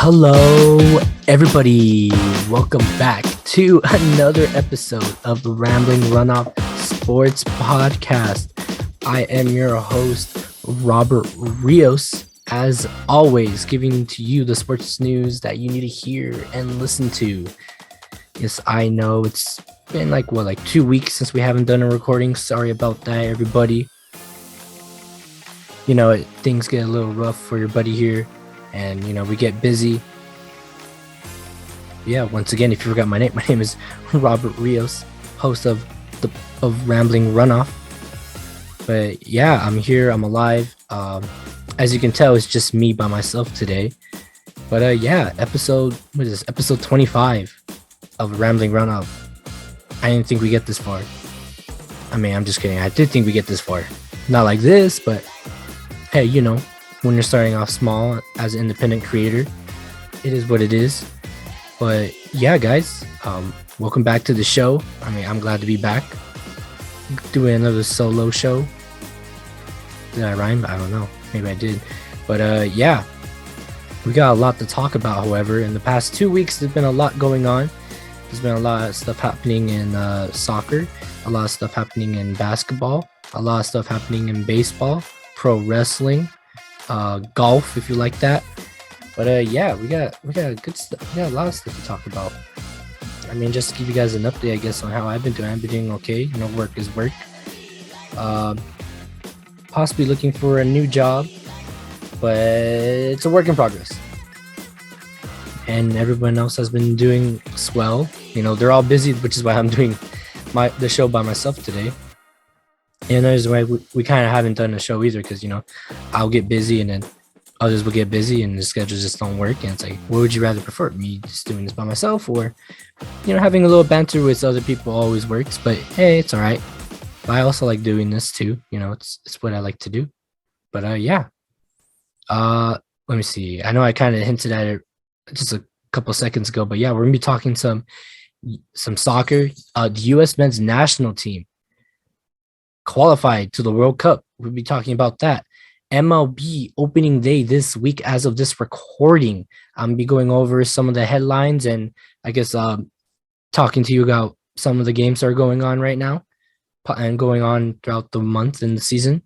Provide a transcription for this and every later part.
Hello, everybody. Welcome back to another episode of the Rambling Runoff Sports Podcast. I am your host, Robert Rios, as always, giving to you the sports news that you need to hear and listen to. Yes, I know it's been like 2 weeks since we haven't done a recording. Sorry about that, everybody. You know, things get a little rough for your buddy here. And, we get busy. Yeah, once again, if you forgot my name is Robert Rios, host of Rambling Runoff. But yeah, I'm here, I'm alive. As you can tell, it's just me by myself today. But yeah, episode 25 of Rambling Runoff. I didn't think we get this far. I mean, I'm just kidding. I did think we get this far. Not like this, but hey, when you're starting off small as an independent creator, it is what it is. But yeah, guys, welcome back to the show. I mean, I'm glad to be back doing another solo show. Did I rhyme? I don't know. Maybe I did. But yeah, we got a lot to talk about. However, in the past 2 weeks, there's been a lot going on. There's been a lot of stuff happening in soccer, a lot of stuff happening in basketball, a lot of stuff happening in baseball, pro wrestling, golf, if you like that. But yeah, we got good stuff. We got a lot of stuff to talk about. I mean, just to give you guys an update, I guess, on how I've been doing. I've been doing okay. Work is work. Possibly looking for a new job, but it's a work in progress. And everyone else has been doing swell. They're all busy, which is why I'm doing the show by myself today. And there's why we kind of haven't done a show either, because I'll get busy and then others will get busy and the schedules just don't work. And it's like, what would you rather prefer? Me just doing this by myself, or having a little banter with other people always works. But hey, it's all right. But I also like doing this too. It's what I like to do. But yeah. Let me see. I know I kind of hinted at it just a couple seconds ago, but yeah, we're gonna be talking some soccer. The U.S. men's national team qualified to the World Cup. We'll be talking about that. MLB opening day this week as of this recording. I'm gonna be going over some of the headlines and I guess talking to you about some of the games that are going on right now and going on throughout the month and the season.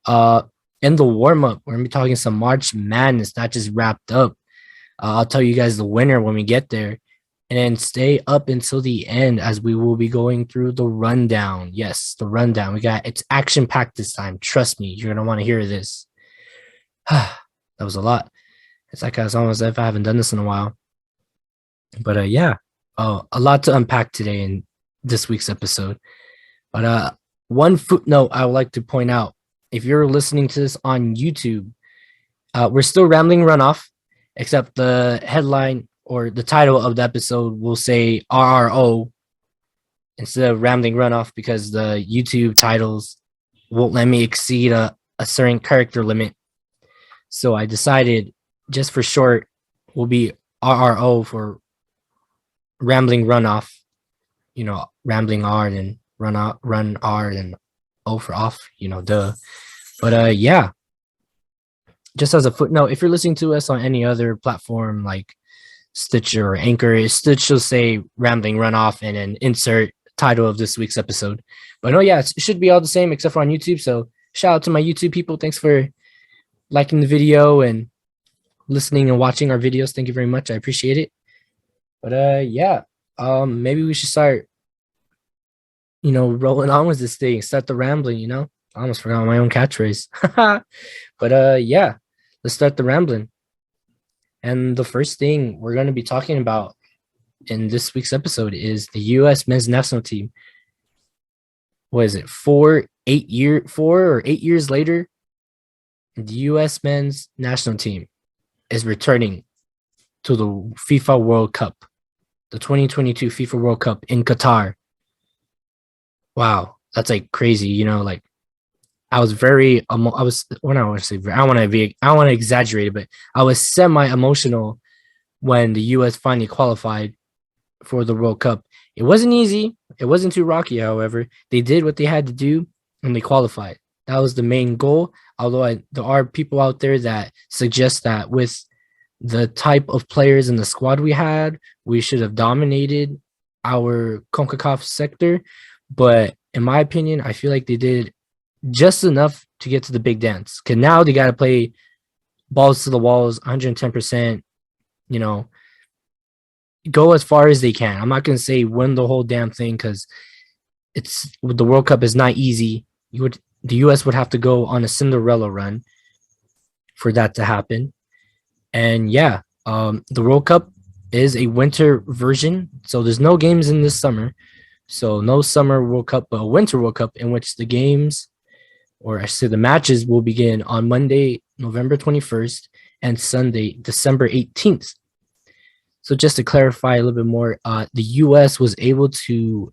In the warm-up, we're gonna be talking some March Madness that just wrapped up. I'll tell you guys the winner when we get there. And then stay up until the end as we will be going through the rundown. Yes, the rundown. It's action-packed this time. Trust me, you're going to want to hear this. That was a lot. It's like it's almost as if I haven't done this in a while. But yeah, a lot to unpack today in this week's episode. But one footnote I would like to point out. If you're listening to this on YouTube, we're still Rambling Runoff, except the headline or the title of the episode will say RRO instead of Rambling Runoff, because the YouTube titles won't let me exceed a certain character limit. So I decided, just for short, will be RRO for Rambling Runoff. Rambling R and run R and O for off, duh. But yeah, just as a footnote, if you're listening to us on any other platform like Stitcher or Anchor, Stitch will say Rambling Runoff and then insert title of this week's episode. But no, yeah, it should be all the same except for on YouTube. So shout out to my YouTube people. Thanks for liking the video and listening and watching our videos. Thank you very much. I appreciate it. But yeah, maybe we should start, rolling on with this thing. Start the rambling, I almost forgot my own catchphrase. But yeah, let's start the rambling. And the first thing we're going to be talking about in this week's episode is the U.S. men's national team. What is it? 4 or 8 years later, the U.S. men's national team is returning to the FIFA World Cup, the 2022 FIFA World Cup in Qatar. Wow, that's like crazy. I was very, I want to exaggerate it, but I was semi-emotional when the U.S. finally qualified for the World Cup. It wasn't easy. It wasn't too rocky, however. They did what they had to do, and they qualified. That was the main goal, although there are people out there that suggest that with the type of players in the squad we had, we should have dominated our CONCACAF sector. But in my opinion, I feel like they did just enough to get to the big dance. Because now they got to play balls to the walls, 110%, you know, go as far as they can. I'm not going to say win the whole damn thing because the World Cup is not easy. The US would have to go on a Cinderella run for that to happen. And yeah, the World Cup is a winter version, so there's no games in this summer. So no summer World Cup, but a winter World Cup in which the games, or I should say the matches, will begin on Monday, November 21st, and Sunday, December 18th. So just to clarify a little bit more, the US was able to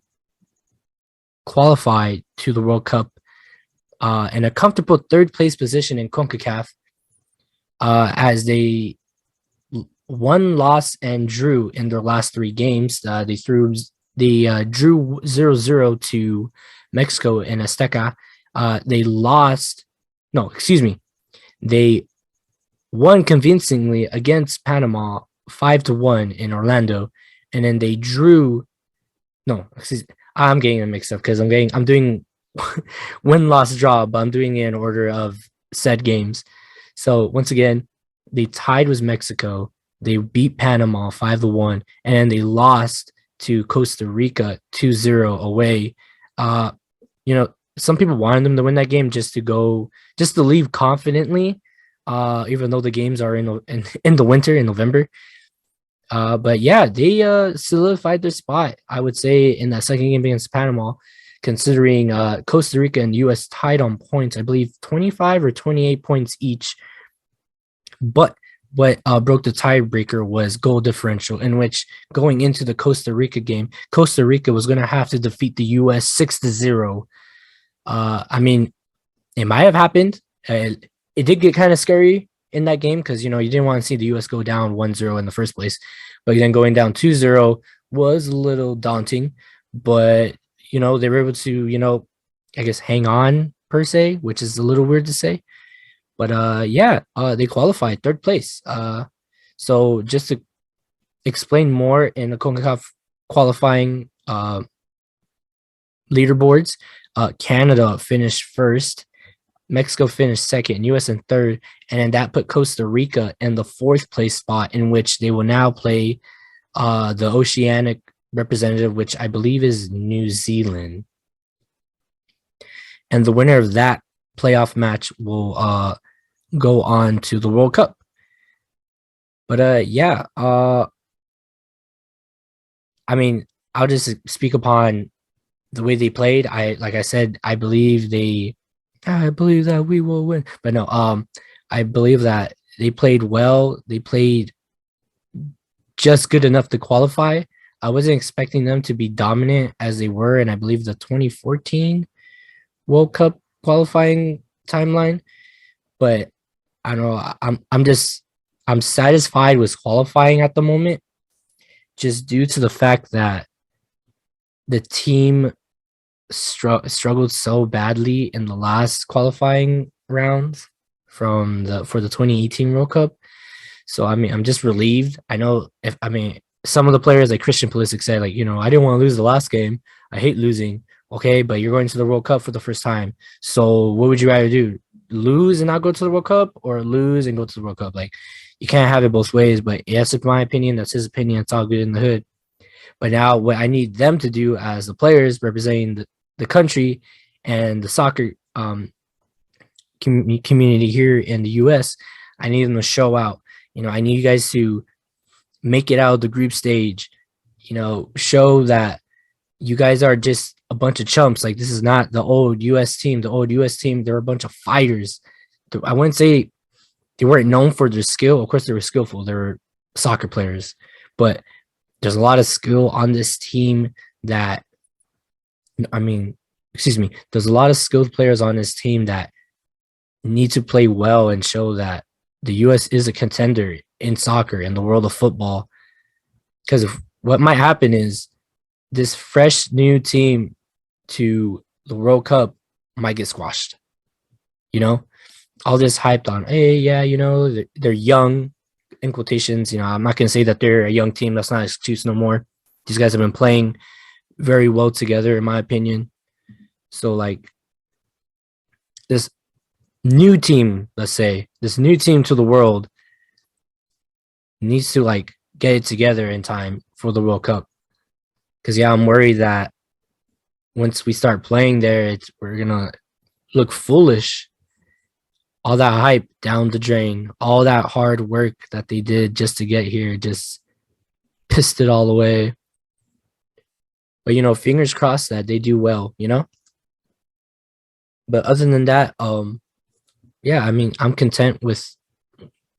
qualify to the World Cup in a comfortable third place position in CONCACAF, as they won, lost, and drew in their last 3 games. They drew 0-0 to Mexico in Azteca. They won convincingly against Panama 5-1 in Orlando, and then they drew. I'm getting them mixed up because I'm doing win, loss, draw, but I'm doing it in order of said games. So once again, they tied with Mexico. They beat Panama 5-1, and then they lost to Costa Rica 2-0 away. Some people wanted them to win that game just to leave confidently, even though the games are in the winter in November. But yeah, they solidified their spot, I would say, in that second game against Panama, considering Costa Rica and US tied on points, I believe 25 or 28 points each. But what broke the tiebreaker was goal differential, in which going into the Costa Rica game, Costa Rica was going to have to defeat the US 6-0. I mean, it might have happened. It did get kind of scary in that game because, you didn't want to see the US go down 1-0 in the first place. But then going down 2-0 was a little daunting. But, they were able to, I guess, hang on per se, which is a little weird to say. But they qualified third place. So just to explain more in the CONCACAF qualifying leaderboards, Canada finished first, Mexico finished second, US in third, and then that put Costa Rica in the 4th place spot, in which they will now play the Oceanic representative, which I believe is New Zealand. And the winner of that playoff match will go on to the World Cup. But I mean, I'll just speak upon the way they played. Like I said, I believe that we will win. But no, I believe that they played well. They played just good enough to qualify. I wasn't expecting them to be dominant as they were in, I believe, the 2014 World Cup qualifying timeline. But I don't know. I'm satisfied with qualifying at the moment, just due to the fact that the team struggled so badly in the last qualifying rounds for the 2018 World Cup. So I mean, I'm just relieved. I know some of the players, like Christian Pulisic, said, like, I didn't want to lose the last game. I hate losing. Okay, but you're going to the World Cup for the first time. So what would you rather do? Lose and not go to the World Cup, or lose and go to the World Cup? Like, you can't have it both ways. But yes, it's my opinion. That's his opinion. It's all good in the hood. But now what I need them to do as the players representing the country and the soccer community here in the US, I need them to show out. I need you guys to make it out of the group stage. Show that you guys are just a bunch of chumps. Like, this is not the old US team. The old US team, they're a bunch of fighters. I wouldn't say they weren't known for their skill. Of course, they were skillful. They were soccer players. But there's a lot of skill on this team there's a lot of skilled players on this team that need to play well and show that the US is a contender in soccer, in the world of football. Because what might happen is this fresh new team to the World Cup might get squashed. All this hyped on, hey, yeah, they're young. in quotations. I'm not gonna say that they're a young team. That's not an excuse no more. These guys have been playing very well together, in my opinion. So like this new team, let's say, this new team to the world needs to like get it together in time for the World Cup. Because I'm worried that once we start playing there, we're gonna look foolish. All that hype down the drain, all that hard work that they did just to get here, just pissed it all away. But fingers crossed that they do well. But other than that, yeah, I mean, I'm content with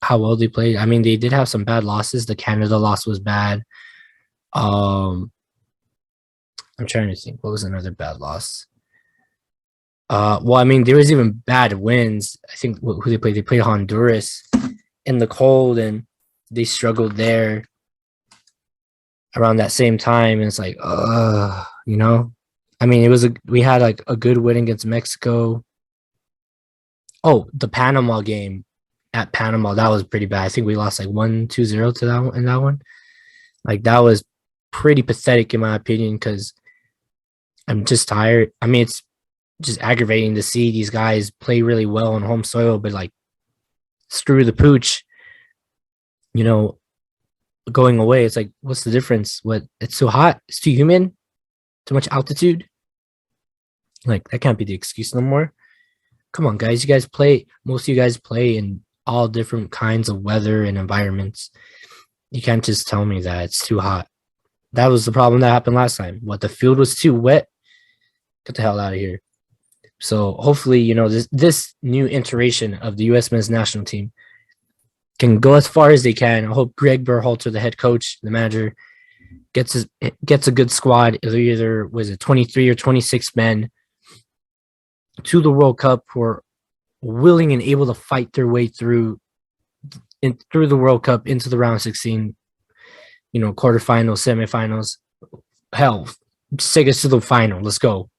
how well they played. I mean, they did have some bad losses. The Canada loss was bad. I'm trying to think, what was another bad loss? Well, I mean, there was even bad wins. I think who they played? They played Honduras in the cold, and they struggled there around that same time. And it's like, I mean, we had like a good win against Mexico. Oh, the Panama game at Panama, that was pretty bad. I think we lost like 1-2-0 to that one in that one. Like that was pretty pathetic in my opinion because I'm just tired. I mean, it's just aggravating to see these guys play really well on home soil, but like screw the pooch, going away. It's like, what's the difference? What? It's too hot. It's too humid. Too much altitude. Like that can't be the excuse no more. Come on, guys. Most of you guys play in all different kinds of weather and environments. You can't just tell me that it's too hot. That was the problem that happened last time. The field was too wet. Get the hell out of here. So hopefully, this new iteration of the U.S. men's national team can go as far as they can. I hope Greg Berhalter, the head coach, the manager, gets a good squad. Either was it 23 or 26 men to the World Cup who are willing and able to fight their way through the World Cup into the round of 16, quarterfinals, semifinals. Hell, just take us to the final. Let's go.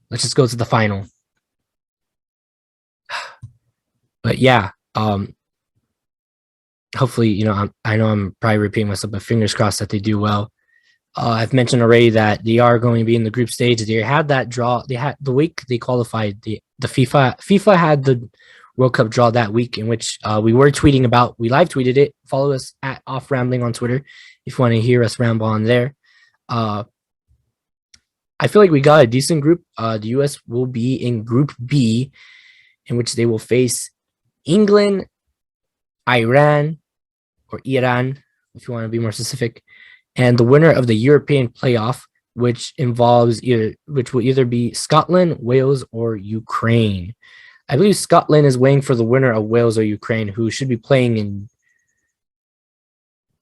Let's just go to the final. But yeah, hopefully, I know I'm probably repeating myself, but fingers crossed that they do well. I've mentioned already that they are going to be in the group stage. They had that draw. They had the week they qualified. The FIFA had the World Cup draw that week, in which we were tweeting about. We live tweeted it. Follow us at Off Rambling on Twitter if you want to hear us ramble on there. I feel like we got a decent group. The U.S. will be in Group B, in which they will face England, Iran, or Iran, if you want to be more specific, and the winner of the European playoff, which will either be Scotland, Wales, or Ukraine. I believe Scotland is waiting for the winner of Wales or Ukraine, who should be playing in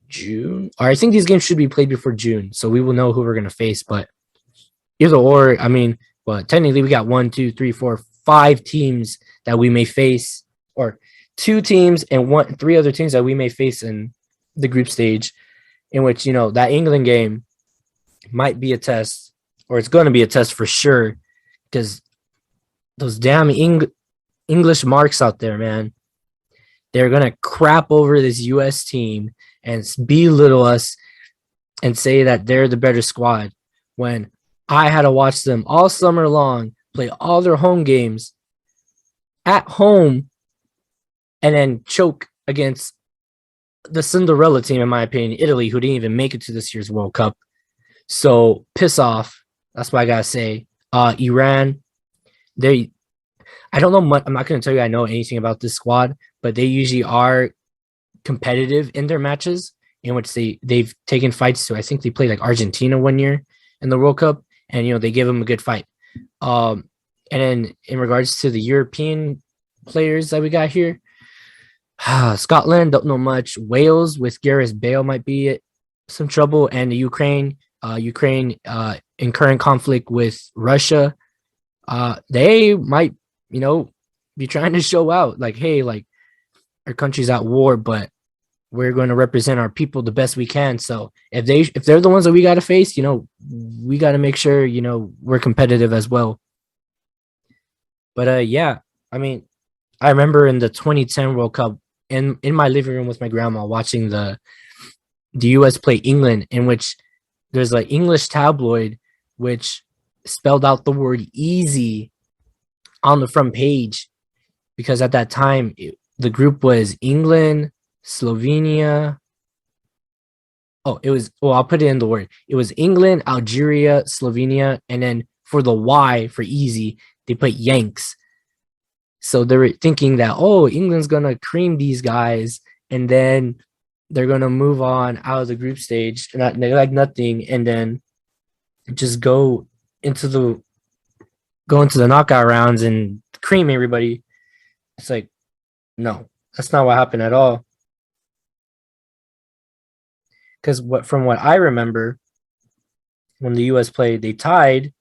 June. Or I think these games should be played before June, so we will know who we're going to face. But either or, I mean, technically we got 1, 2, 3, 4, 5 teams that we may face, or 2 teams and 3 other teams that we may face in the group stage, in which, that England game might be a test, or it's going to be a test for sure, because those damn English marks out there, man, they're going to crap over this U.S. team and belittle us and say that they're the better squad, when I had to watch them all summer long play all their home games at home and then choke against the Cinderella team, in my opinion, Italy, who didn't even make it to this year's World Cup. So piss off. That's what I gotta say. Iran, I don't know much. I'm not gonna tell you I know anything about this squad, but they usually are competitive in their matches, in which they've taken fights to. I think they played like Argentina one year in the World Cup, and they gave them a good fight. And then in regards to the European players that we got here, Scotland, don't know much. Wales with Gareth Bale might be some trouble, and the Ukraine in current conflict with Russia, they might be trying to show out like, hey, like our country's at war, but we're going to represent our people the best we can. So if they're the ones that we got to face, we got to make sure we're competitive as well. But yeah, I mean, I remember in the 2010 World Cup, in my living room with my grandma watching the US play England, in which there's an English tabloid which spelled out the word easy on the front page, because at that time the group was England, Slovenia. Oh, it was, well, I'll put it in the word. It was England, Algeria, Slovenia, and then for the Y for easy, they put Yanks. So they were thinking that, oh, England's gonna cream these guys, and then they're gonna move on out of the group stage, not like nothing, and then just into the go into the knockout rounds and cream everybody. It's like, no, that's not what happened at all. Because from what I remember, when the US played, they tied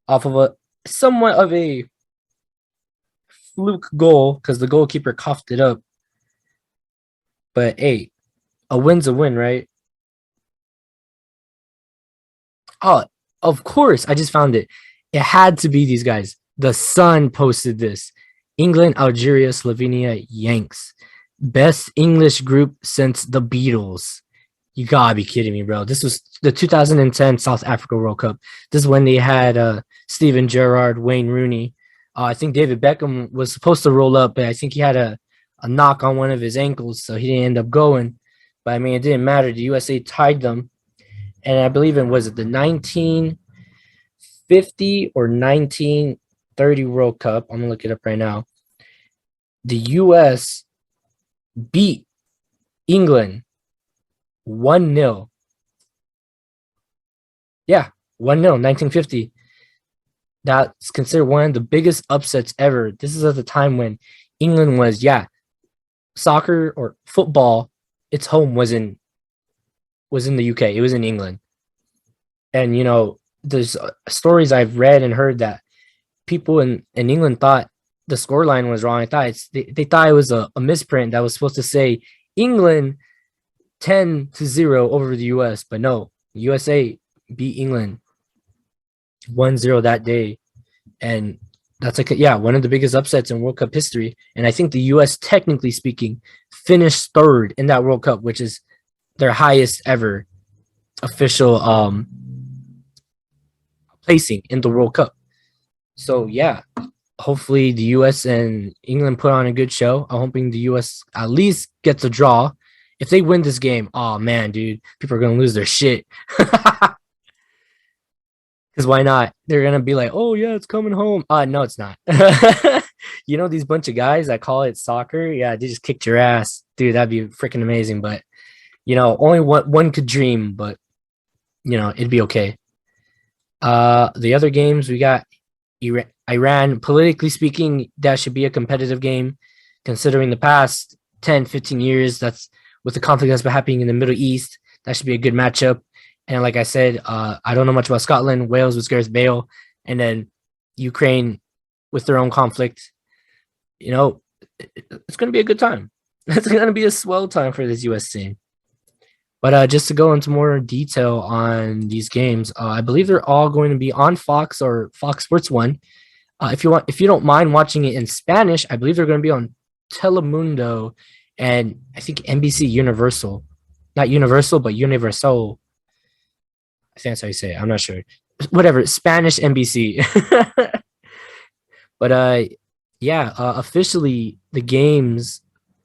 off of a somewhat of a fluke goal because the goalkeeper coughed it up. But hey, a win's a win, right? Oh, of course. I just found it. It had to be these guys. The Sun posted this. England, Algeria, Slovenia, Yanks. Best English group since the Beatles. You gotta be kidding me, bro. This was the 2010 South Africa World Cup. This is when they had Steven Gerrard, Wayne Rooney. I think David Beckham was supposed to roll up, but I think he had a knock on one of his ankles, so he didn't end up going. But I mean, it didn't matter. The USA tied them, and I believe it was the 1950 or 1930 World Cup. I'm gonna look it up right now. The US beat England 1-0. Yeah, 1-0, 1950. That's considered one of the biggest upsets ever. This is at the time when England was, yeah, soccer or football, its home was in the UK. It was in England. And there's stories I've read and heard that people in England thought the scoreline was wrong. They thought it was a misprint that was supposed to say England 10-0 over the US, but no, USA beat England 1-0 that day. And that's one of the biggest upsets in World Cup history. And I think the US, technically speaking, finished third in that World Cup, which is their highest ever official placing in the World Cup. So yeah, hopefully the US and England put on a good show. I'm hoping the US at least gets a draw. If they win this game, oh man, dude, people are gonna lose their shit. Because why not? They're gonna be like, oh yeah, it's coming home. No, it's not. These bunch of guys that call it soccer, yeah, they just kicked your ass. Dude, that'd be freaking amazing. But only one could dream, but it'd be okay. The other games we got Iran. Politically speaking, that should be a competitive game, considering the past 10, 15 years. That's with the conflict that's been happening in the Middle East. That should be a good matchup. And like I said, I don't know much about Scotland. Wales with Gareth Bale, and then Ukraine with their own conflict. It's going to be a good time. It's going to be a swell time for this US team. But just to go into more detail on these games, I believe they're all going to be on Fox or Fox Sports 1. If you don't mind watching it in Spanish, I believe they're going to be on Telemundo and I think NBC Universal. Not Universal, but Universal. I think that's how you say it. I'm not sure. Whatever, Spanish NBC. But officially the games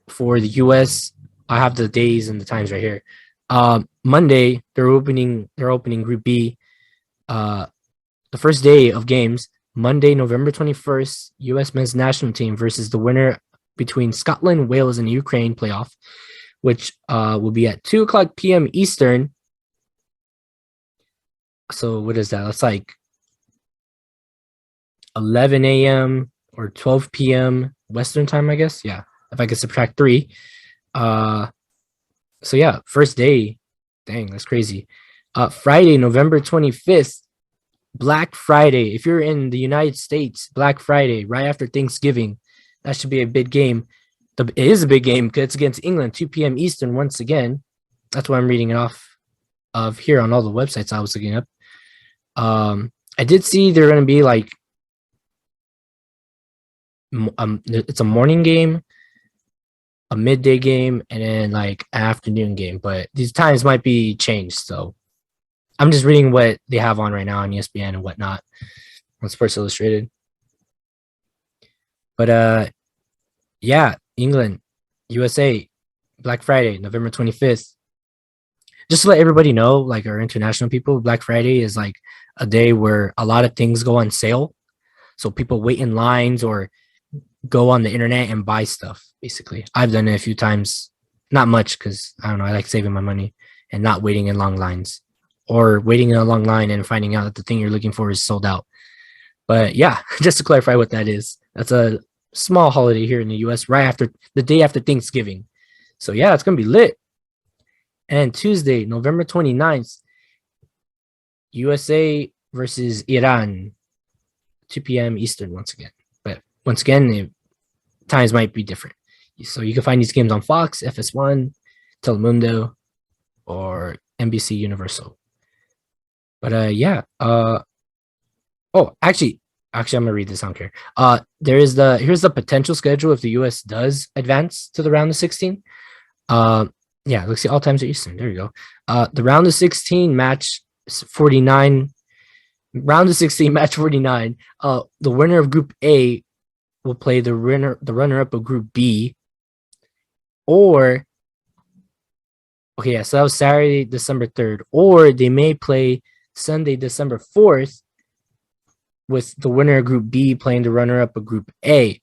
for the US, I have the days and the times right here. Monday they're opening Group B. The first day of games, Monday, November 21st, US men's national team versus the winner between Scotland, Wales, and Ukraine playoff, which will be at 2:00 p.m. Eastern. So what is that? That's like 11 a.m. or 12 p.m. Western time, I guess. Yeah, if I could subtract 3. So yeah, first day. Dang, that's crazy. Friday, November 25th, Black Friday. If you're in the United States, Black Friday, right after Thanksgiving, that should be a big game. It is a big game because it's against England, 2 p.m. Eastern once again. That's why I'm reading it off of here on all the websites I was looking up. I did see they're going to be like, it's a morning game. a midday game, and then like an afternoon game. But these times might be changed. So I'm just reading what they have on right now on ESPN and whatnot on Sports Illustrated. But yeah, England, USA, Black Friday, November 25th. Just to let everybody know, like our international people, Black Friday is like a day where a lot of things go on sale. So people wait in lines or go on the internet and buy stuff, basically. I've done it a few times, not much because I don't know, I like saving my money and not waiting in long lines or waiting in a long line and finding out that the thing you're looking for is sold out. But yeah, just to clarify what that is, that's a small holiday here in the US right after the day after Thanksgiving. So yeah, it's going to be lit. And Tuesday, November 29th, USA versus Iran, 2 p.m. Eastern once again. But once again, times might be different. So you can find these games on Fox, FS1, Telemundo, or NBC Universal. But yeah. Oh, actually, I'm gonna read this. I don't care. Here's the potential schedule if the US does advance to the round of 16. Yeah, let's see, all times are Eastern. There you go. The round of 16 match 49. Round of 16 match 49. The winner of Group A will play the runner-up of Group B. Or okay, yeah, so that was Saturday, December 3rd. Or they may play Sunday, December 4th, with the winner of Group B playing the runner-up of Group A.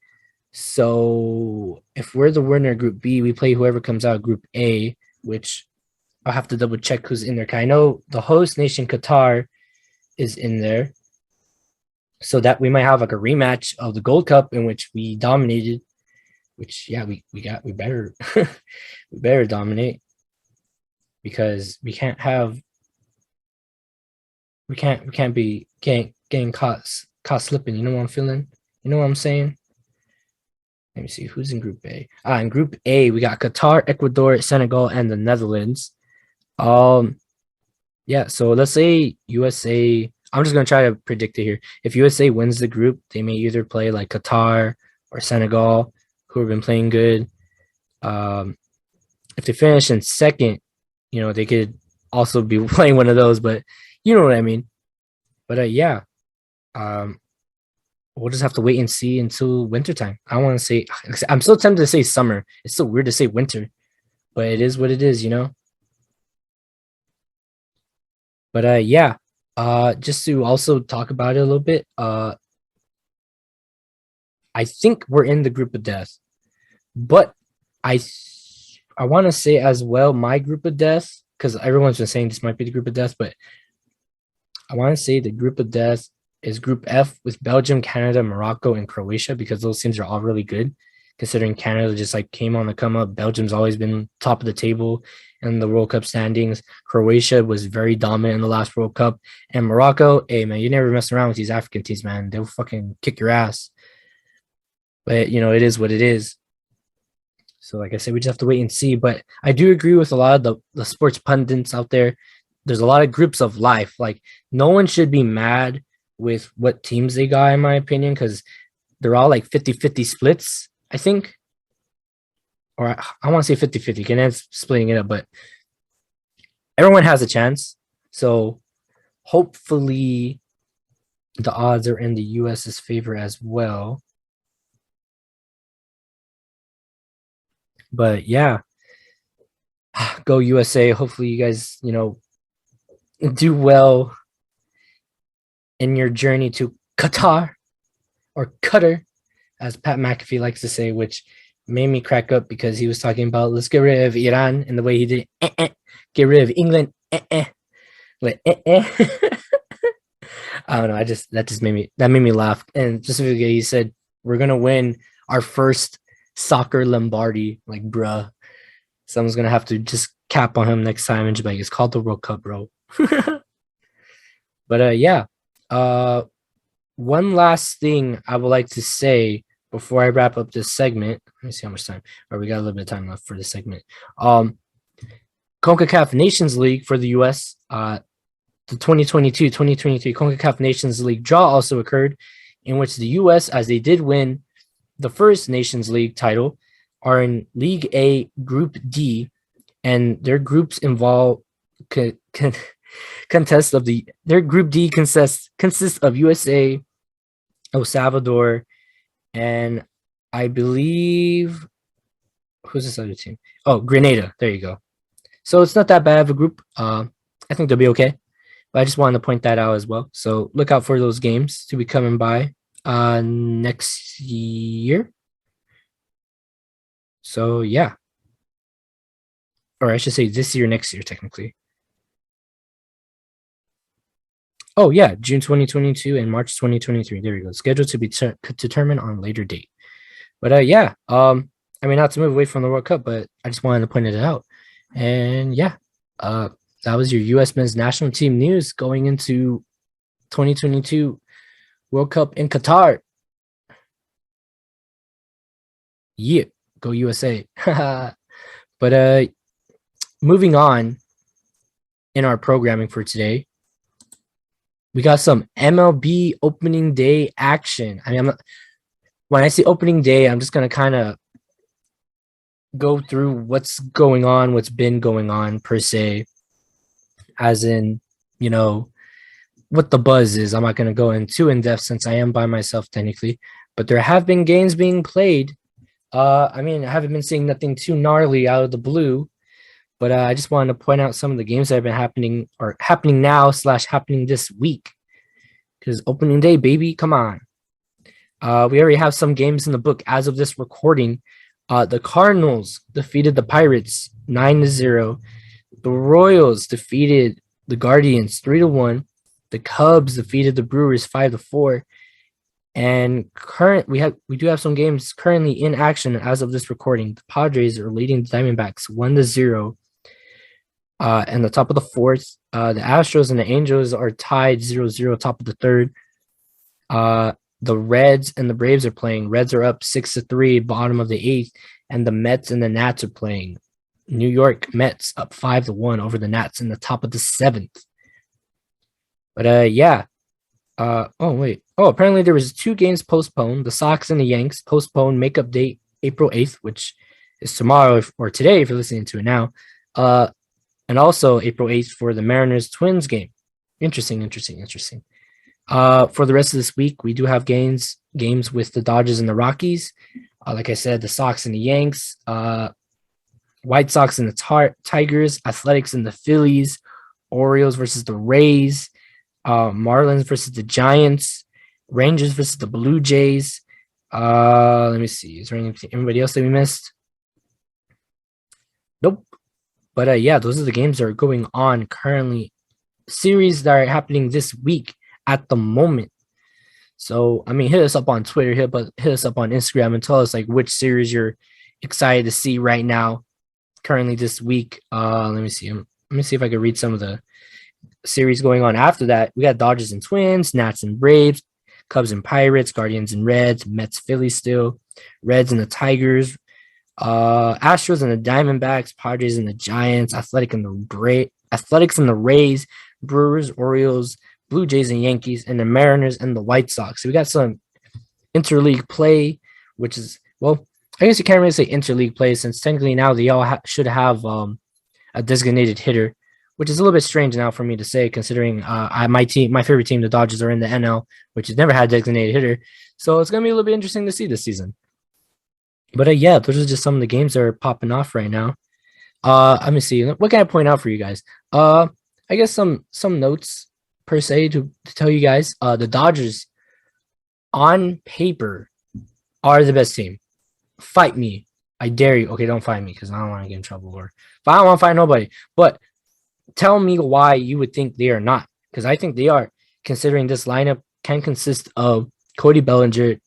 So if we're the winner of Group B, we play whoever comes out of Group A, which I'll have to double check who's in there. I know the host nation Qatar is in there, so that we might have like a rematch of the Gold Cup in which we dominated. Which yeah, we better we better dominate, because we can't be getting caught slipping. You know what I'm feeling? You know what I'm saying? Let me see who's in Group A. In Group A, we got Qatar, Ecuador, Senegal, and the Netherlands. Yeah, so let's say USA. I'm just gonna try to predict it here. If USA wins the group, they may either play like Qatar or Senegal, who have been playing good. If they finish in second, you know, they could also be playing one of those, but you know what I mean. But yeah, we'll just have to wait and see until wintertime. I want to say, I'm so tempted to say summer. It's so weird to say winter, but it is what it is, you know. But yeah, just to also talk about it a little bit, I think we're in the group of death, but I want to say as well my group of death, because everyone's been saying this might be the group of death, but I want to say the group of death is Group F with Belgium, Canada, Morocco, and Croatia, because those teams are all really good. Considering Canada just like came on the come up, Belgium's always been top of the table in the World Cup standings. Croatia was very dominant in the last World Cup, and Morocco, hey man, you never mess around with these African teams, man. They'll fucking kick your ass. But you know, it is what it is. So like I said, we just have to wait and see. But I do agree with a lot of the sports pundits out there. There's a lot of groups of life. Like no one should be mad with what teams they got, in my opinion, because they're all like 50-50 splits, I think. Or I want to say 50-50, can end splitting it up, but everyone has a chance. So hopefully the odds are in the US's favor as well. But yeah, go USA. Hopefully you guys, you know, do well in your journey to Qatar, or Qatar, as Pat McAfee likes to say, which made me crack up because he was talking about let's get rid of Iran, and the way he did get rid of England, like I don't know. That made me laugh. And specifically, he said we're gonna win our first soccer Lombardi. Like, bruh, someone's gonna have to just cap on him next time and just be like, it's called the World Cup, bro. But yeah, one last thing I would like to say before I wrap up this segment. Let me see how much time. Or we got a little bit of time left for this segment. CONCACAF Nations League for the US, the 2022-2023 CONCACAF Nations League draw also occurred, in which the US, as they did win the first Nations League title, are in League A Group D, and their groups involve contest of their Group D consists of USA, El Salvador, and I believe who's this other team? Oh, Grenada. There you go. So it's not that bad of a group. I think they'll be okay. But I just wanted to point that out as well. So look out for those games to be coming by next year. So yeah. Or I should say this year, next year, technically. Oh yeah, June 2022 and March 2023. There we go. Scheduled to be determined on later date. But yeah, I mean, not to move away from the World Cup, but I just wanted to point it out. And yeah, that was your U.S. men's national team news going into 2022 World Cup in Qatar. Yeah, go USA. But moving on in our programming for today, we got some MLB opening day action. I mean, when I say opening day, I'm just going to kind of go through what's going on, what's been going on per se, as in, you know, what the buzz is. I'm not going to go in too in depth since I am by myself technically, but there have been games being played. I mean, I haven't been seeing nothing too gnarly out of the blue, but I just wanted to point out some of the games that have been happening or happening now / happening this week. Because opening day, baby, come on. We already have some games in the book as of this recording. The Cardinals defeated the Pirates 9-0. The Royals defeated the Guardians 3-1. The Cubs defeated the Brewers 5-4. And we do have some games currently in action as of this recording. The Padres are leading the Diamondbacks 1-0. And the top of the fourth, the Astros and the Angels are tied 0-0, top of the third. The Reds and the Braves are playing. Reds are up 6-3, bottom of the eighth, and the Mets and the Nats are playing. New York Mets up 5-1 over the Nats in the top of the seventh. But yeah. Apparently there was 2 games postponed. The Sox and the Yanks postponed makeup date April 8th, which is tomorrow or today if you're listening to it now. And also April 8th for the Mariners Twins game. Interesting. For the rest of this week, we do have games with the Dodgers and the Rockies. Like I said, the Sox and the Yanks, White Sox and the Tigers, Athletics and the Phillies, Orioles versus the Rays, Marlins versus the Giants, Rangers versus the Blue Jays. Let me see. Is there anybody else that we missed? Nope. But yeah, those are the games that are going on currently. Series that are happening this week at the moment. So, I mean, hit us up on Twitter, hit us up on Instagram and tell us like which series you're excited to see right now, currently this week. Let me see. Let me see if I can read some of the series going on after that. We got Dodgers and Twins, Nats and Braves, Cubs and Pirates, Guardians and Reds, Mets, Phillies still, Reds and the Tigers, Astros and the Diamondbacks, Padres and the Giants, Athletics and the Rays, Brewers, Orioles, Blue Jays and Yankees, and the Mariners and the White Sox. So we got some interleague play, which is, well, I guess you can't really say interleague play since technically now they all should have a designated hitter, which is a little bit strange now for me to say considering my favorite team, the Dodgers, are in the NL, which has never had a designated hitter. So it's going to be a little bit interesting to see this season. But yeah, those are just some of the games that are popping off right now. Let me see. What can I point out for you guys? I guess some notes per se to tell you guys. The Dodgers on paper are the best team. Fight me. I dare you. Okay, don't fight me because I don't want to get in trouble. Or if I don't want to fight nobody. But tell me why you would think they are not. Because I think they are, considering this lineup can consist of Cody Bellinger,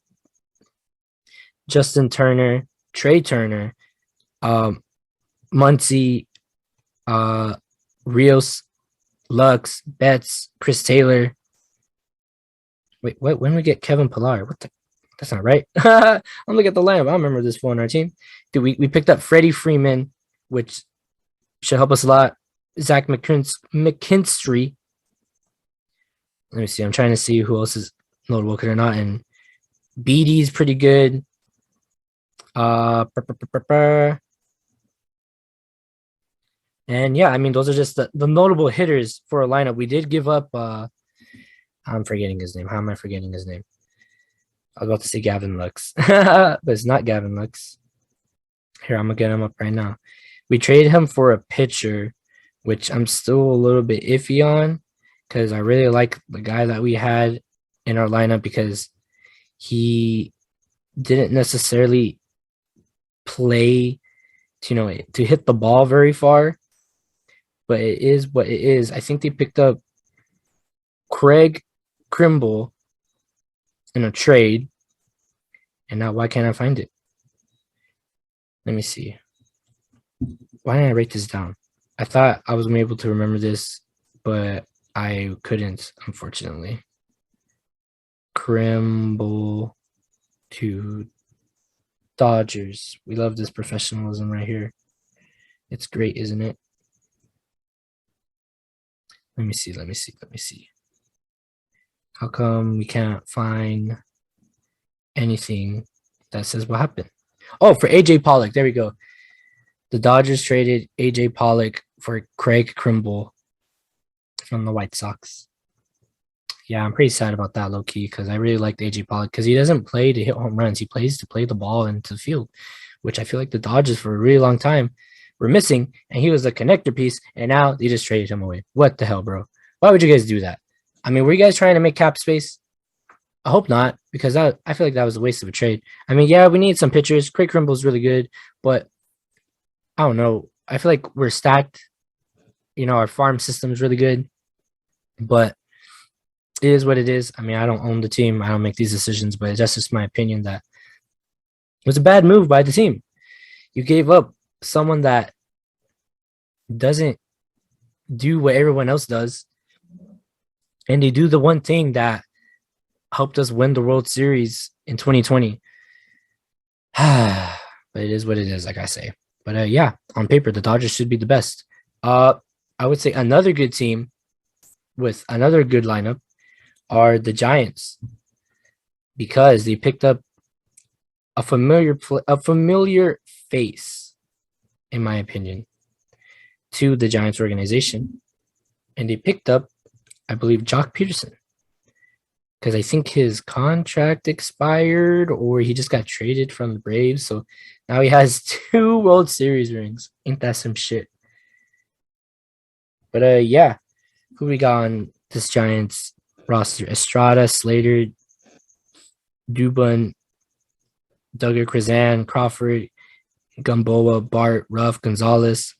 Justin Turner, Trey Turner, Muncy, Rios, Lux, Betts, Chris Taylor. Wait, what? When we get Kevin Pillar? What the? That's not right. I'm looking at the lineup. I don't remember this fool on our team. Dude, we picked up Freddie Freeman, which should help us a lot. Zach McKinstry. Let me see. I'm trying to see who else is notable or not. And Beatty's pretty good. And yeah, I mean, those are just the notable hitters for a lineup. We did give up. I'm forgetting his name. How am I forgetting his name? I was about to say Gavin Lux, but it's not Gavin Lux. Here, I'm gonna get him up right now. We traded him for a pitcher, which I'm still a little bit iffy on because I really like the guy that we had in our lineup because he didn't necessarily play to hit the ball very far, but it is what it is. I think they picked up Craig Krimble in a trade, and now why can't I find it? Let me see. Why didn't I write this down? I thought I was able to remember this, but I couldn't, unfortunately. Krimble to Dodgers. We love this professionalism right here. It's great, isn't it? Let me see. How come we can't find anything that says what happened? Oh, for AJ Pollock. There we go. The Dodgers traded AJ Pollock for Craig Krimble from the White Sox. Yeah, I'm pretty sad about that, low key, because I really liked AJ Pollock because he doesn't play to hit home runs. He plays to play the ball into the field, which I feel like the Dodgers for a really long time were missing, and he was a connector piece, and now they just traded him away. What the hell, bro? Why would you guys do that? I mean, were you guys trying to make cap space? I hope not, because I feel like that was a waste of a trade. I mean, yeah, we need some pitchers. Craig Krimble's really good, but I don't know. I feel like we're stacked. Our farm system is really good, but it is what it is. I mean, I don't own the team. I don't make these decisions, but that's just my opinion that it was a bad move by the team. You gave up someone that doesn't do what everyone else does, and they do the one thing that helped us win the World Series in 2020. But it is what it is, like I say. But yeah, on paper, the Dodgers should be the best. I would say another good team with another good lineup are the Giants because they picked up a familiar face, in my opinion, to the Giants organization, and they picked up, I believe, Jock Peterson because I think his contract expired or he just got traded from the Braves, so now he has 2 World Series rings. Ain't that some shit? But yeah, who we got on this Giants roster? Estrada, Slater, Dubon, Duggar, Krazan, Crawford, Gamboa, Bart, Ruff, Gonzalez,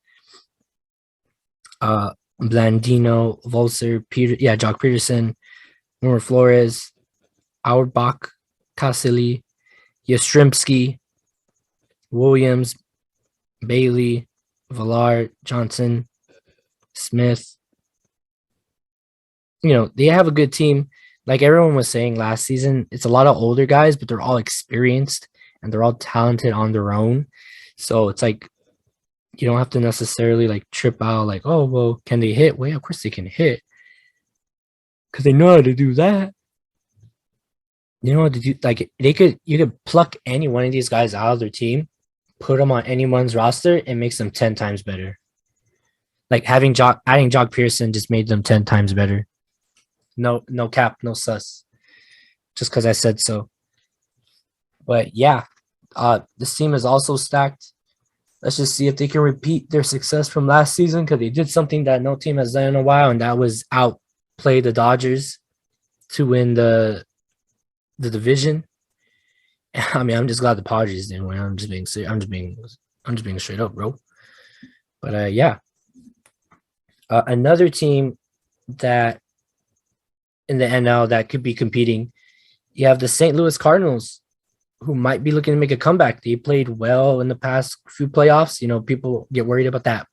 Blandino, Volser, Jock Peterson, Wilmer Flores, Auerbach, Casilli, Yastrzemski, Williams, Bailey, Villar, Johnson, Smith. They have a good team. Like everyone was saying last season, it's a lot of older guys, but they're all experienced and they're all talented on their own. So it's like you don't have to necessarily like trip out like, oh, well, can they hit? Well, yeah, of course they can hit because they know how to do that. You know what to do? Like you could pluck any one of these guys out of their team, put them on anyone's roster, and makes them 10 times better. Like adding Jock Pearson just made them 10 times better. No cap, no sus. Just because I said so. But yeah, this team is also stacked. Let's just see if they can repeat their success from last season because they did something that no team has done in a while, and that was outplay the Dodgers to win the division. I mean, I'm just glad the Padres didn't win. I'm just being straight up, bro. But yeah, another team that in the NL that could be competing, you have the St. Louis Cardinals, who might be looking to make a comeback. They played well in the past few playoffs. People get worried about that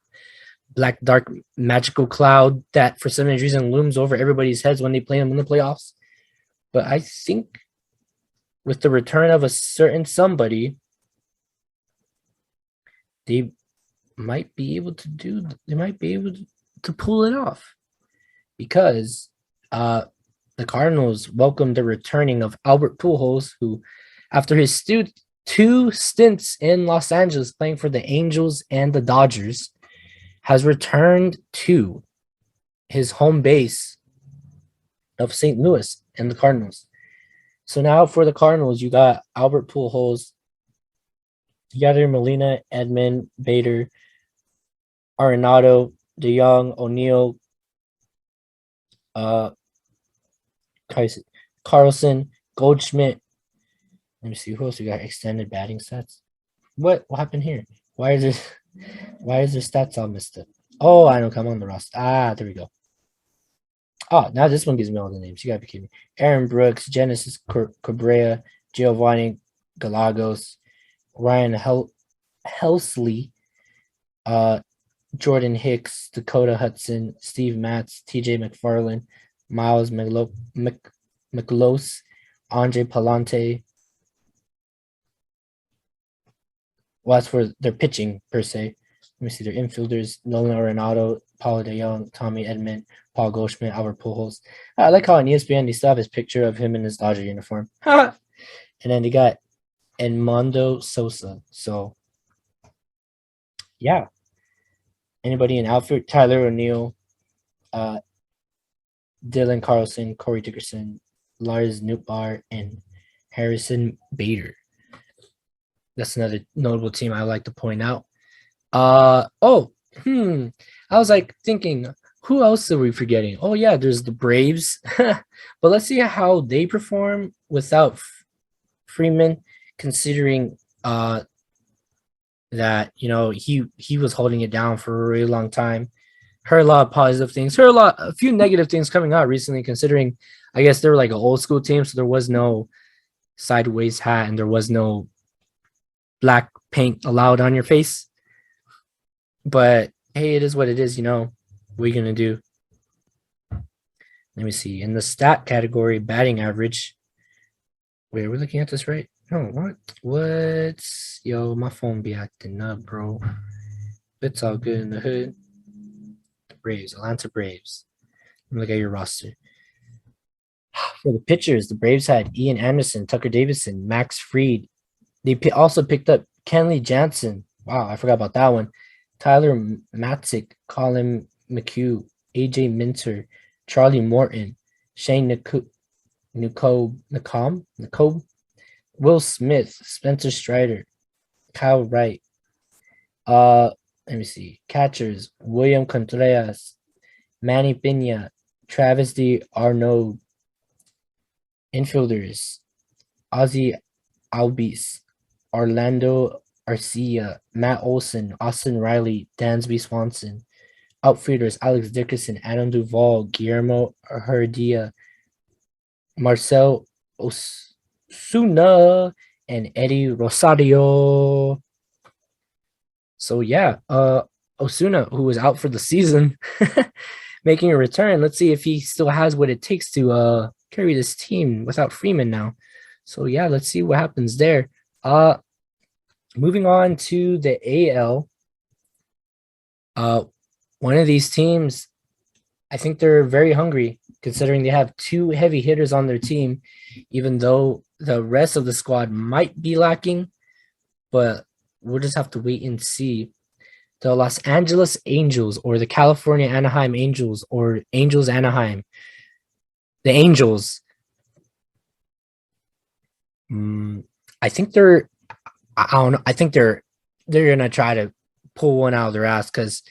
black, dark, magical cloud that for some reason looms over everybody's heads when they play them in the playoffs. But I think with the return of a certain somebody, they might be able to pull it off because the Cardinals welcomed the returning of Albert Pujols, who, after his 2 stints in Los Angeles playing for the Angels and the Dodgers, has returned to his home base of St. Louis and the Cardinals. So now for the Cardinals, you got Albert Pujols, Yadier Molina, Edman, Bader, Arenado, DeYoung, O'Neill, uh, Carlson, Goldschmidt. Let me see who else we got. Extended batting stats. What happened here? Why is their stats all messed up? Oh, I know. Come on the roster. There we go. Oh, now this one gives me all the names. You gotta be kidding me. Aaron Brooks, Genesis Cabrera, Giovanni Galagos, Ryan Helsley, Jordan Hicks, Dakota Hudson, Steve Matz, TJ McFarland, Miles McLose, Andre Palante. Well, that's for their pitching per se. Let me see their infielders: Nolan Arenado, Paulo DeYoung, Tommy Edman, Paul Goldschmidt, Albert Pujols. I like how on ESPN they still have his picture of him in his Dodger uniform. And then they got Edmundo Sosa. So, yeah. Anybody in outfield? Tyler O'Neill, Dylan Carlson, Corey Dickerson, Lars Nootbaar, and Harrison Bader. That's another notable team I like to point out. I was like thinking, who else are we forgetting? Oh yeah, there's the Braves. But let's see how they perform without Freeman, considering that he was holding it down for a really long time. Heard a lot of positive things. Heard a few negative things coming out recently, considering I guess they were like an old school team, so there was no sideways hat and there was no black paint allowed on your face. But hey, it is what it is, What are you gonna do? Let me see. In the stat category, batting average. Wait, are we looking at this right? No, what? What's yo? My phone be acting up, bro. It's all good in the hood. The Braves, Atlanta Braves. Let me look at your roster. For the pitchers, the Braves had Ian Anderson, Tucker Davidson, Max Fried. They also picked up Kenley Jansen. Wow, I forgot about that one. Tyler Matzik, Colin McHugh, AJ Minter, Charlie Morton, Shane Nakob, Will Smith, Spencer Strider, Kyle Wright. Let me see. Catchers: William Contreras, Manny Pena, Travis D. Arnaud. Infielders: Ozzy Albies, Orlando Arcia, Matt Olson, Austin Riley, Dansby Swanson. Outfielders: Alex Dickerson, Adam Duvall, Guillermo Herdia, Marcel Osuna, and Eddie Rosario. So yeah, Osuna, who was out for the season, making a return. Let's see if he still has what it takes to carry this team without Freeman now. So yeah, let's see what happens there. Moving on to the AL. One of these teams, I think they're very hungry, considering they have 2 heavy hitters on their team, even though the rest of the squad might be lacking, but we'll just have to wait and see. The Los Angeles Angels, or the California Anaheim Angels, or Angels Anaheim. The Angels. I think they're. I don't know. I think they're gonna try to pull one out of their ass because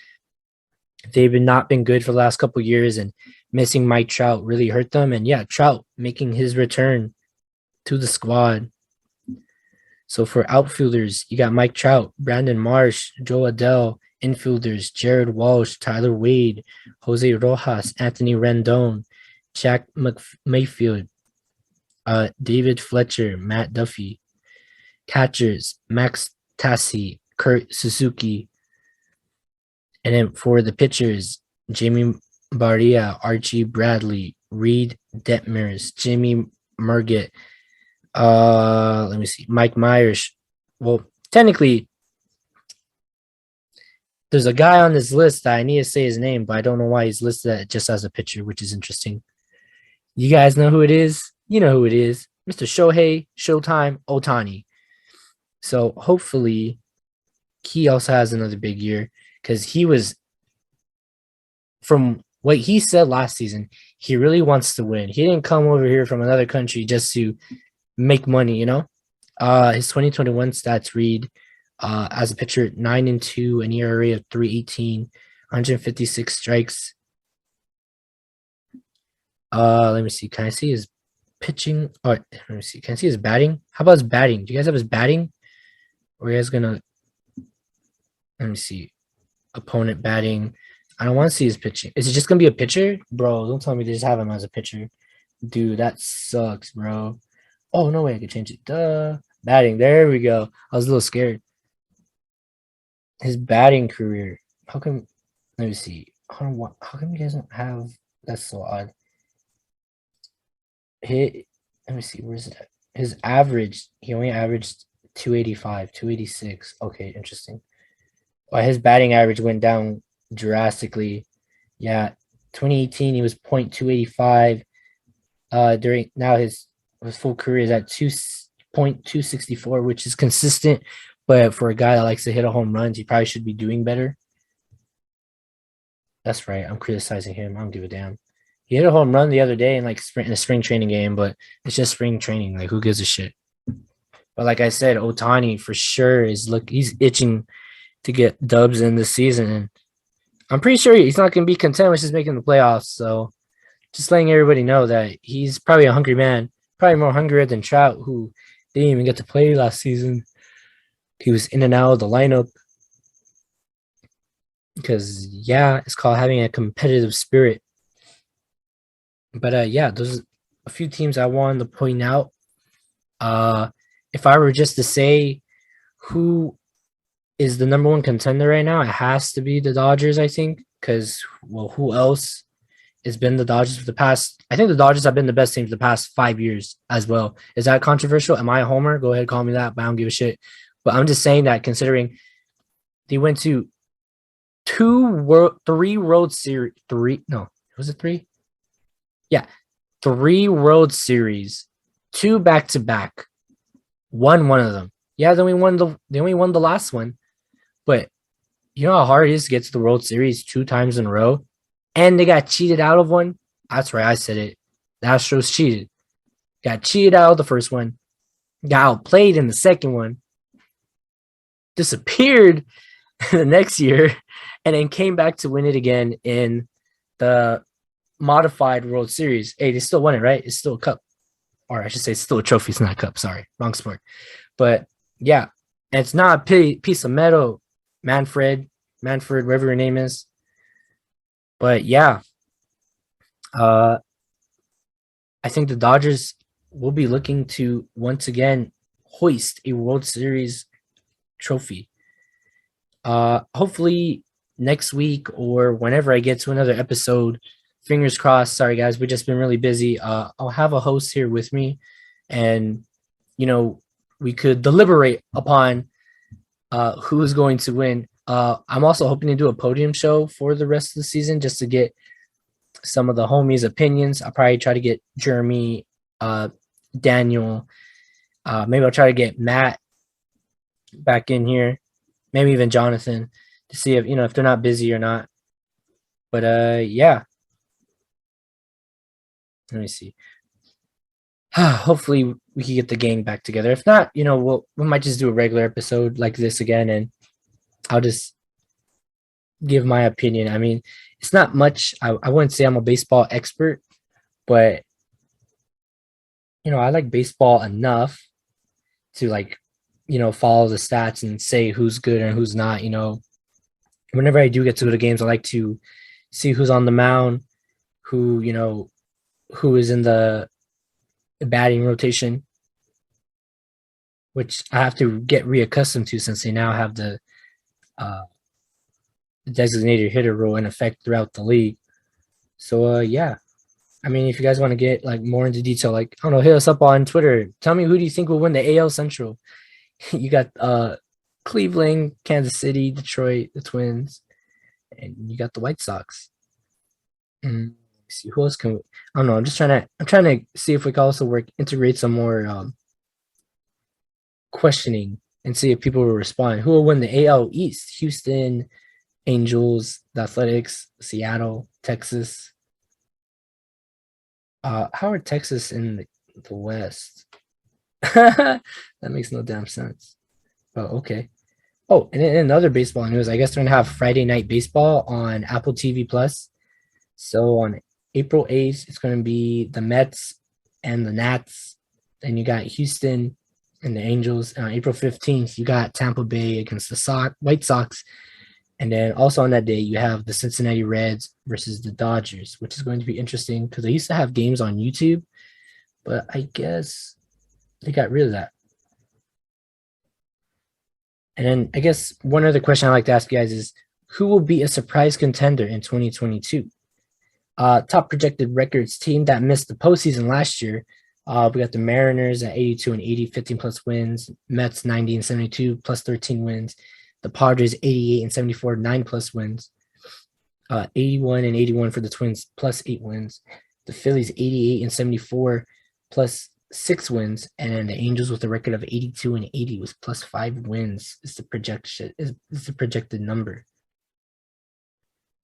they've not been good for the last couple of years, and missing Mike Trout really hurt them. And yeah, Trout making his return to the squad. So for outfielders, you got Mike Trout, Brandon Marsh, Joe Adell. Infielders: Jared Walsh, Tyler Wade, Jose Rojas, Anthony Rendon, Jack Mayfield, David Fletcher, Matt Duffy. Catchers: Max Tassi, Kurt Suzuki. And then for the pitchers, Jamie Barria, Archie Bradley, Reed Detmers, Jimmy Murgett, let me see, Mike Myers. Well, technically, there's a guy on this list that I need to say his name, but I don't know why he's listed just as a pitcher, which is interesting. You guys know who it is? You know who it is. Mr. Shohei Showtime Ohtani. So hopefully he also has another big year, because he was, from what he said last season, he really wants to win. He didn't come over here from another country just to make money, you know? His 2021 stats read, as a pitcher, 9-2, an ERA of 3.18, 156 strikes. Let me see. Can I see his pitching? Oh, let me see. Can I see his batting? How about his batting? Do you guys have his batting? Or are you guys gonna, let me see. Opponent batting. I don't want to see his pitching. Is it just gonna be a pitcher? Bro, don't tell me they just have him as a pitcher. Dude, that sucks, bro. Oh, no way, I could change it. Duh. Batting. There we go. I was a little scared. His batting career. How come? Let me see. How come you guys don't have? That's so odd. Hit. Let me see. Where's it at? His average. He only averaged 285, 286. Okay, interesting. Well, his batting average went down drastically. Yeah, 2018 he was .285. During now his full career is at 2.264, which is consistent. But for a guy that likes to hit a home runs, he probably should be doing better. That's right. I'm criticizing him. I don't give a damn. He hit a home run the other day in a spring training game, but it's just spring training. Like, who gives a shit? But like I said, Otani for sure he's itching to get dubs in this season. And I'm pretty sure he's not going to be content with just making the playoffs. So just letting everybody know that he's probably a hungry man, probably more hungrier than Trout, who didn't even get to play last season. He was in and out of the lineup. Because, yeah, it's called having a competitive spirit. But, yeah, those are a few teams I wanted to point out. If I were just to say who is the number one contender right now, it has to be the Dodgers, I think. Because, well, who else has been the Dodgers for the past? I think the Dodgers have been the best team for the past 5 years as well. Is that controversial? Am I a homer? Go ahead, call me that, but I don't give a shit. But I'm just saying that, considering they went to three World Series. Was it three? Yeah, 3 World Series, 2 back-to-back. Won one of them. Yeah, they only won the last one. But you know how hard it is to get to the World Series 2 times in a row? And they got cheated out of one? That's right, I said it. The Astros cheated. Got cheated out of the first one. Got outplayed in the second one. Disappeared the next year. And then came back to win it again in the modified World Series. Hey, they still won it, right? It's still a cup. Or I should say it's still a trophy. It's not a cup. Sorry. Wrong sport. But, yeah. And it's not a piece of metal, Manfred, whatever your name is. But, yeah. I think the Dodgers will be looking to, once again, hoist a World Series trophy. Hopefully next week or whenever I get to another episode, fingers crossed. Sorry guys, we've just been really busy. I'll have a host here with me, and we could deliberate upon who's going to win. I'm also hoping to do a podium show for the rest of the season, just to get some of the homies' opinions. I'll probably try to get Jeremy, Daniel, maybe I'll try to get Matt back in here, maybe even Jonathan, to see if they're not busy or not. But yeah. Let me see. Hopefully we can get the gang back together. If not, we might just do a regular episode like this again, and I'll just give my opinion. I mean, it's not much. I wouldn't say I'm a baseball expert, but I like baseball enough to follow the stats and say who's good and who's not. Whenever I do get to go to games, I like to see who's on the mound, who is in the batting rotation, which I have to get reaccustomed to since they now have the designated hitter rule in effect throughout the league. So yeah, I mean, if you guys want to get more into detail, I don't know, hit us up on Twitter. Tell me, who do you think will win the AL Central? You got Cleveland, Kansas City, Detroit, the Twins, and you got the White Sox. See who else can. I don't know. I'm trying to see if we can also integrate some more questioning and see if people will respond. Who will win the AL East? Houston, Angels, the Athletics, Seattle, Texas. How are Texas in the West? That makes no damn sense. Oh, okay. Oh, and in other baseball news, I guess they're gonna have Friday Night Baseball on Apple TV Plus. So on April 8th, it's gonna be the Mets and the Nats. Then you got Houston and the Angels. And on April 15th, you got Tampa Bay against the White Sox. And then also on that day, you have the Cincinnati Reds versus the Dodgers, which is going to be interesting because they used to have games on YouTube, but I guess they got rid of that. And then I guess one other question I'd like to ask you guys is who will be a surprise contender in 2022? Top projected records team that missed the postseason last year. We got the Mariners at 82 and 80, 15 plus wins. Mets 90 and 72 plus 13 wins. The Padres 88 and 74, 9 plus wins. 81 and 81 for the Twins plus 8 wins. The Phillies 88 and 74 plus 6 wins, and then the Angels with a record of 82 and 80 with plus 5 wins is the projected number.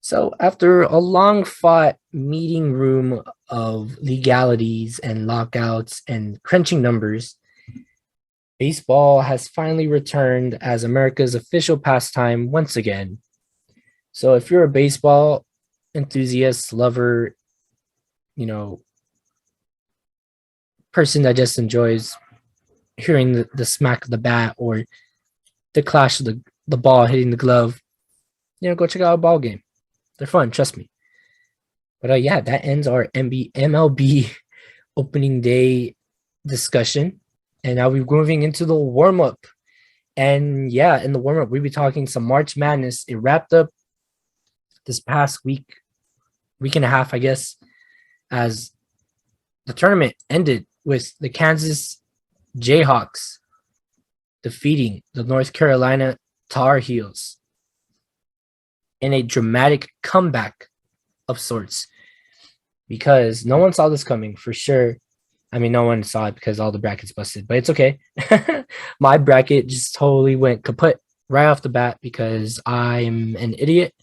So after a long fought meeting room of legalities and lockouts and crunching numbers, baseball has finally returned as America's official pastime once again. So if you're a baseball enthusiast, lover, person that just enjoys hearing the smack of the bat or the clash of the ball hitting the glove, go check out a ball game. They're fun, trust me. But yeah, that ends our MLB opening day discussion. And now we're moving into the warm-up. And yeah, in the warm-up, we'll be talking some March Madness. It wrapped up this past week and a half, I guess, as the tournament ended with the Kansas Jayhawks defeating the North Carolina Tar Heels in a dramatic comeback of sorts, because no one saw this coming for sure. I mean, no one saw it because all the brackets busted, but it's okay. My bracket just totally went kaput right off the bat because I'm an idiot.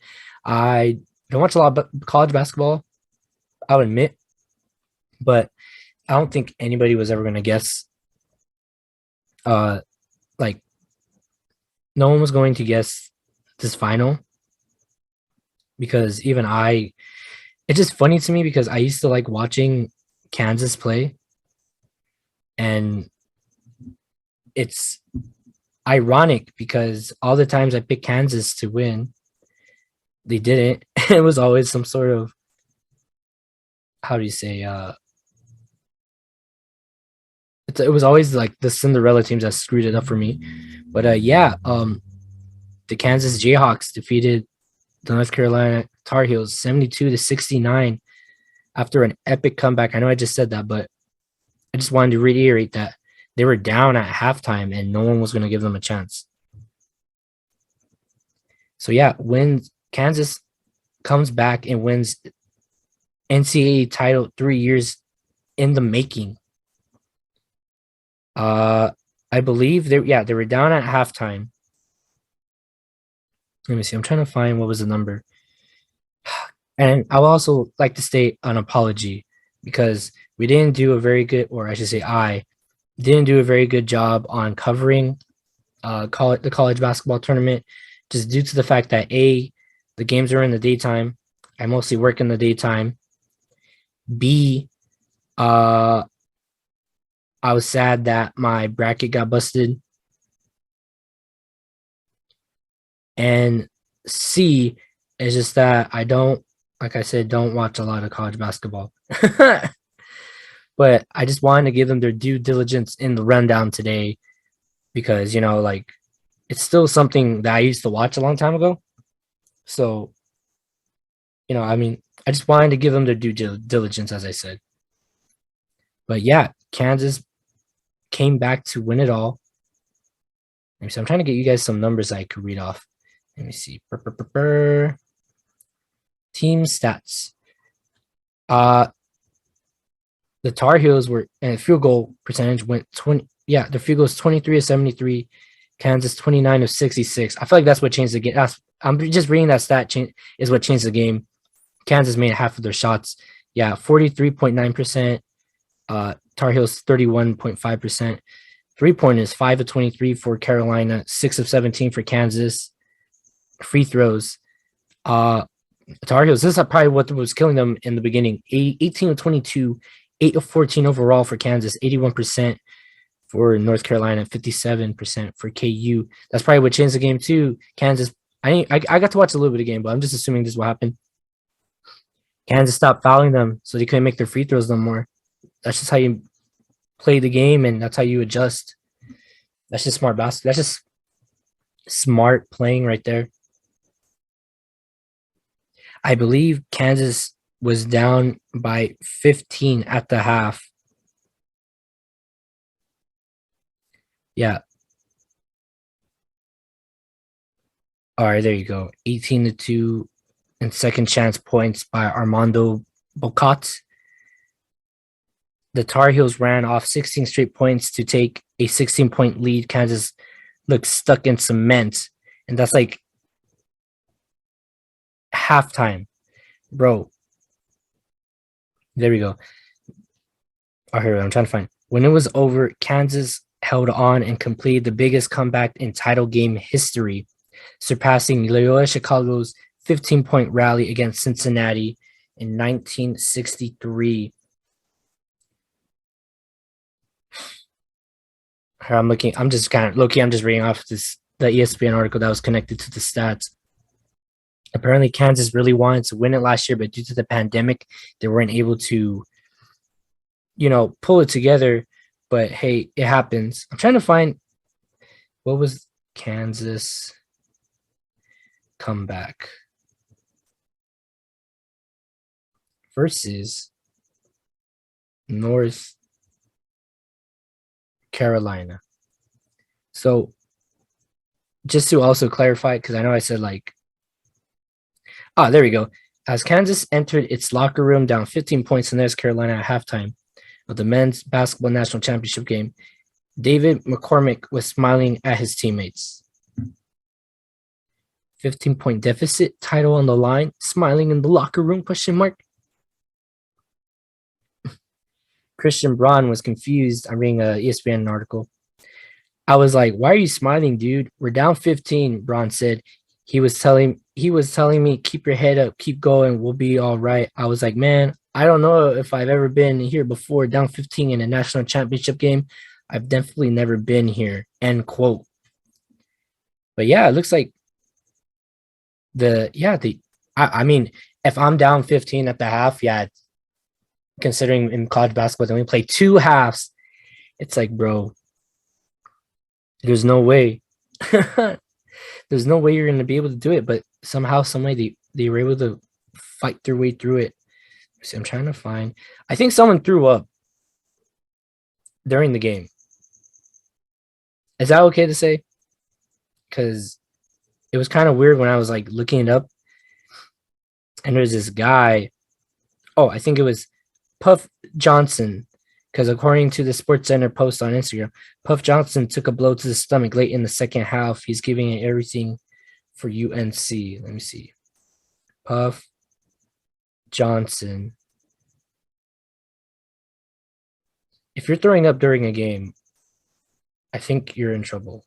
I don't watch a lot of college basketball, I'll admit, but I don't think anybody was ever going to guess. Like, no one was going to guess this final because even it's just funny to me because I used to like watching Kansas play, and it's ironic because all the times I picked Kansas to win, they didn't. It was always some sort of, how do you say, it was always like the Cinderella teams that screwed it up for me. But the Kansas Jayhawks defeated the North Carolina Tar Heels 72-69 after an epic comeback. I know I just said that, but I just wanted to reiterate that they were down at halftime and no one was going to give them a chance. So yeah, when Kansas comes back and wins NCAA title 3 years in the making. I believe they were down at halftime. Let me see. I'm trying to find what was the number. And I would also like to state an apology because we didn't do a very good, or I should say I didn't do a very good job on covering the college basketball tournament, just due to the fact that A, the games are in the daytime. I mostly work in the daytime. B, I was sad that my bracket got busted. And C is just that I don't, like I said, don't watch a lot of college basketball. But I just wanted to give them their due diligence in the rundown today because, it's still something that I used to watch a long time ago. So, I just wanted to give them their due diligence, as I said. But yeah, Kansas came back to win it all. So I'm trying to get you guys some numbers I could read off. Let me see. Team stats. The Tar Heels were, and field goal percentage went 20. Yeah, the field goal is 23 of 73. Kansas 29 of 66. I feel like that's what changed the game. I'm just reading that stat is what changed the game. Kansas made half of their shots. Yeah, 43.9%. Tar Heels 31.5%. 3-pointers 5 of 23 for Carolina, 6 of 17 for Kansas. Free throws. Tar Heels, this is probably what was killing them in the beginning. 18 of 22, 8 of 14 overall for Kansas, 81% for North Carolina, 57% for KU. That's probably what changed the game too. Kansas, I got to watch a little bit of the game, but I'm just assuming this will happen. Kansas stopped fouling them, so they couldn't make their free throws no more. That's just how you play the game, and that's how you adjust. That's just smart basketball. That's just smart playing right there. I believe Kansas was down by 15 at the half. Yeah. All right, there you go. 18-2 and second chance points by Armando Bocat. The Tar Heels ran off 16 straight points to take a 16-point lead. Kansas looked stuck in cement, and that's like halftime. Bro. There we go. Oh, here I'm trying to find. When it was over, Kansas held on and completed the biggest comeback in title game history, surpassing Loyola Chicago's 15-point rally against Cincinnati in 1963. Here I'm looking. I'm just reading off the ESPN article that was connected to the stats. Apparently, Kansas really wanted to win it last year, but due to the pandemic, they weren't able to, pull it together. But hey, it happens. I'm trying to find what was Kansas comeback versus North Carolina. So just to also clarify, because I know I said there we go. As Kansas entered its locker room down 15 points to North Carolina at halftime of the men's basketball national championship game, David McCormick was smiling at his teammates. 15-point deficit, title on the line, smiling in the locker room, ? Christian Braun was confused. I'm reading an ESPN article. I was like, why are you smiling, dude? We're down 15, Braun said. He was telling me, keep your head up, keep going, we'll be all right. I was like, man, I don't know if I've ever been here before, down 15 in a national championship game. I've definitely never been here, end quote. But yeah, it looks like I mean, if I'm down 15 at the half, yeah, considering in college basketball, they only play 2 halves. It's like, bro, there's no way. There's no way you're going to be able to do it, but somehow, some way, they were able to fight their way through it. See, I'm trying to find. I think someone threw up during the game. Is that okay to say? Because it was kind of weird when I was looking it up, and there's this guy. Oh, I think it was Puff Johnson. Because according to the SportsCenter post on Instagram, Puff Johnson took a blow to the stomach late in the second half. He's giving it everything for UNC. Let me see. Puff Johnson. If you're throwing up during a game, I think you're in trouble.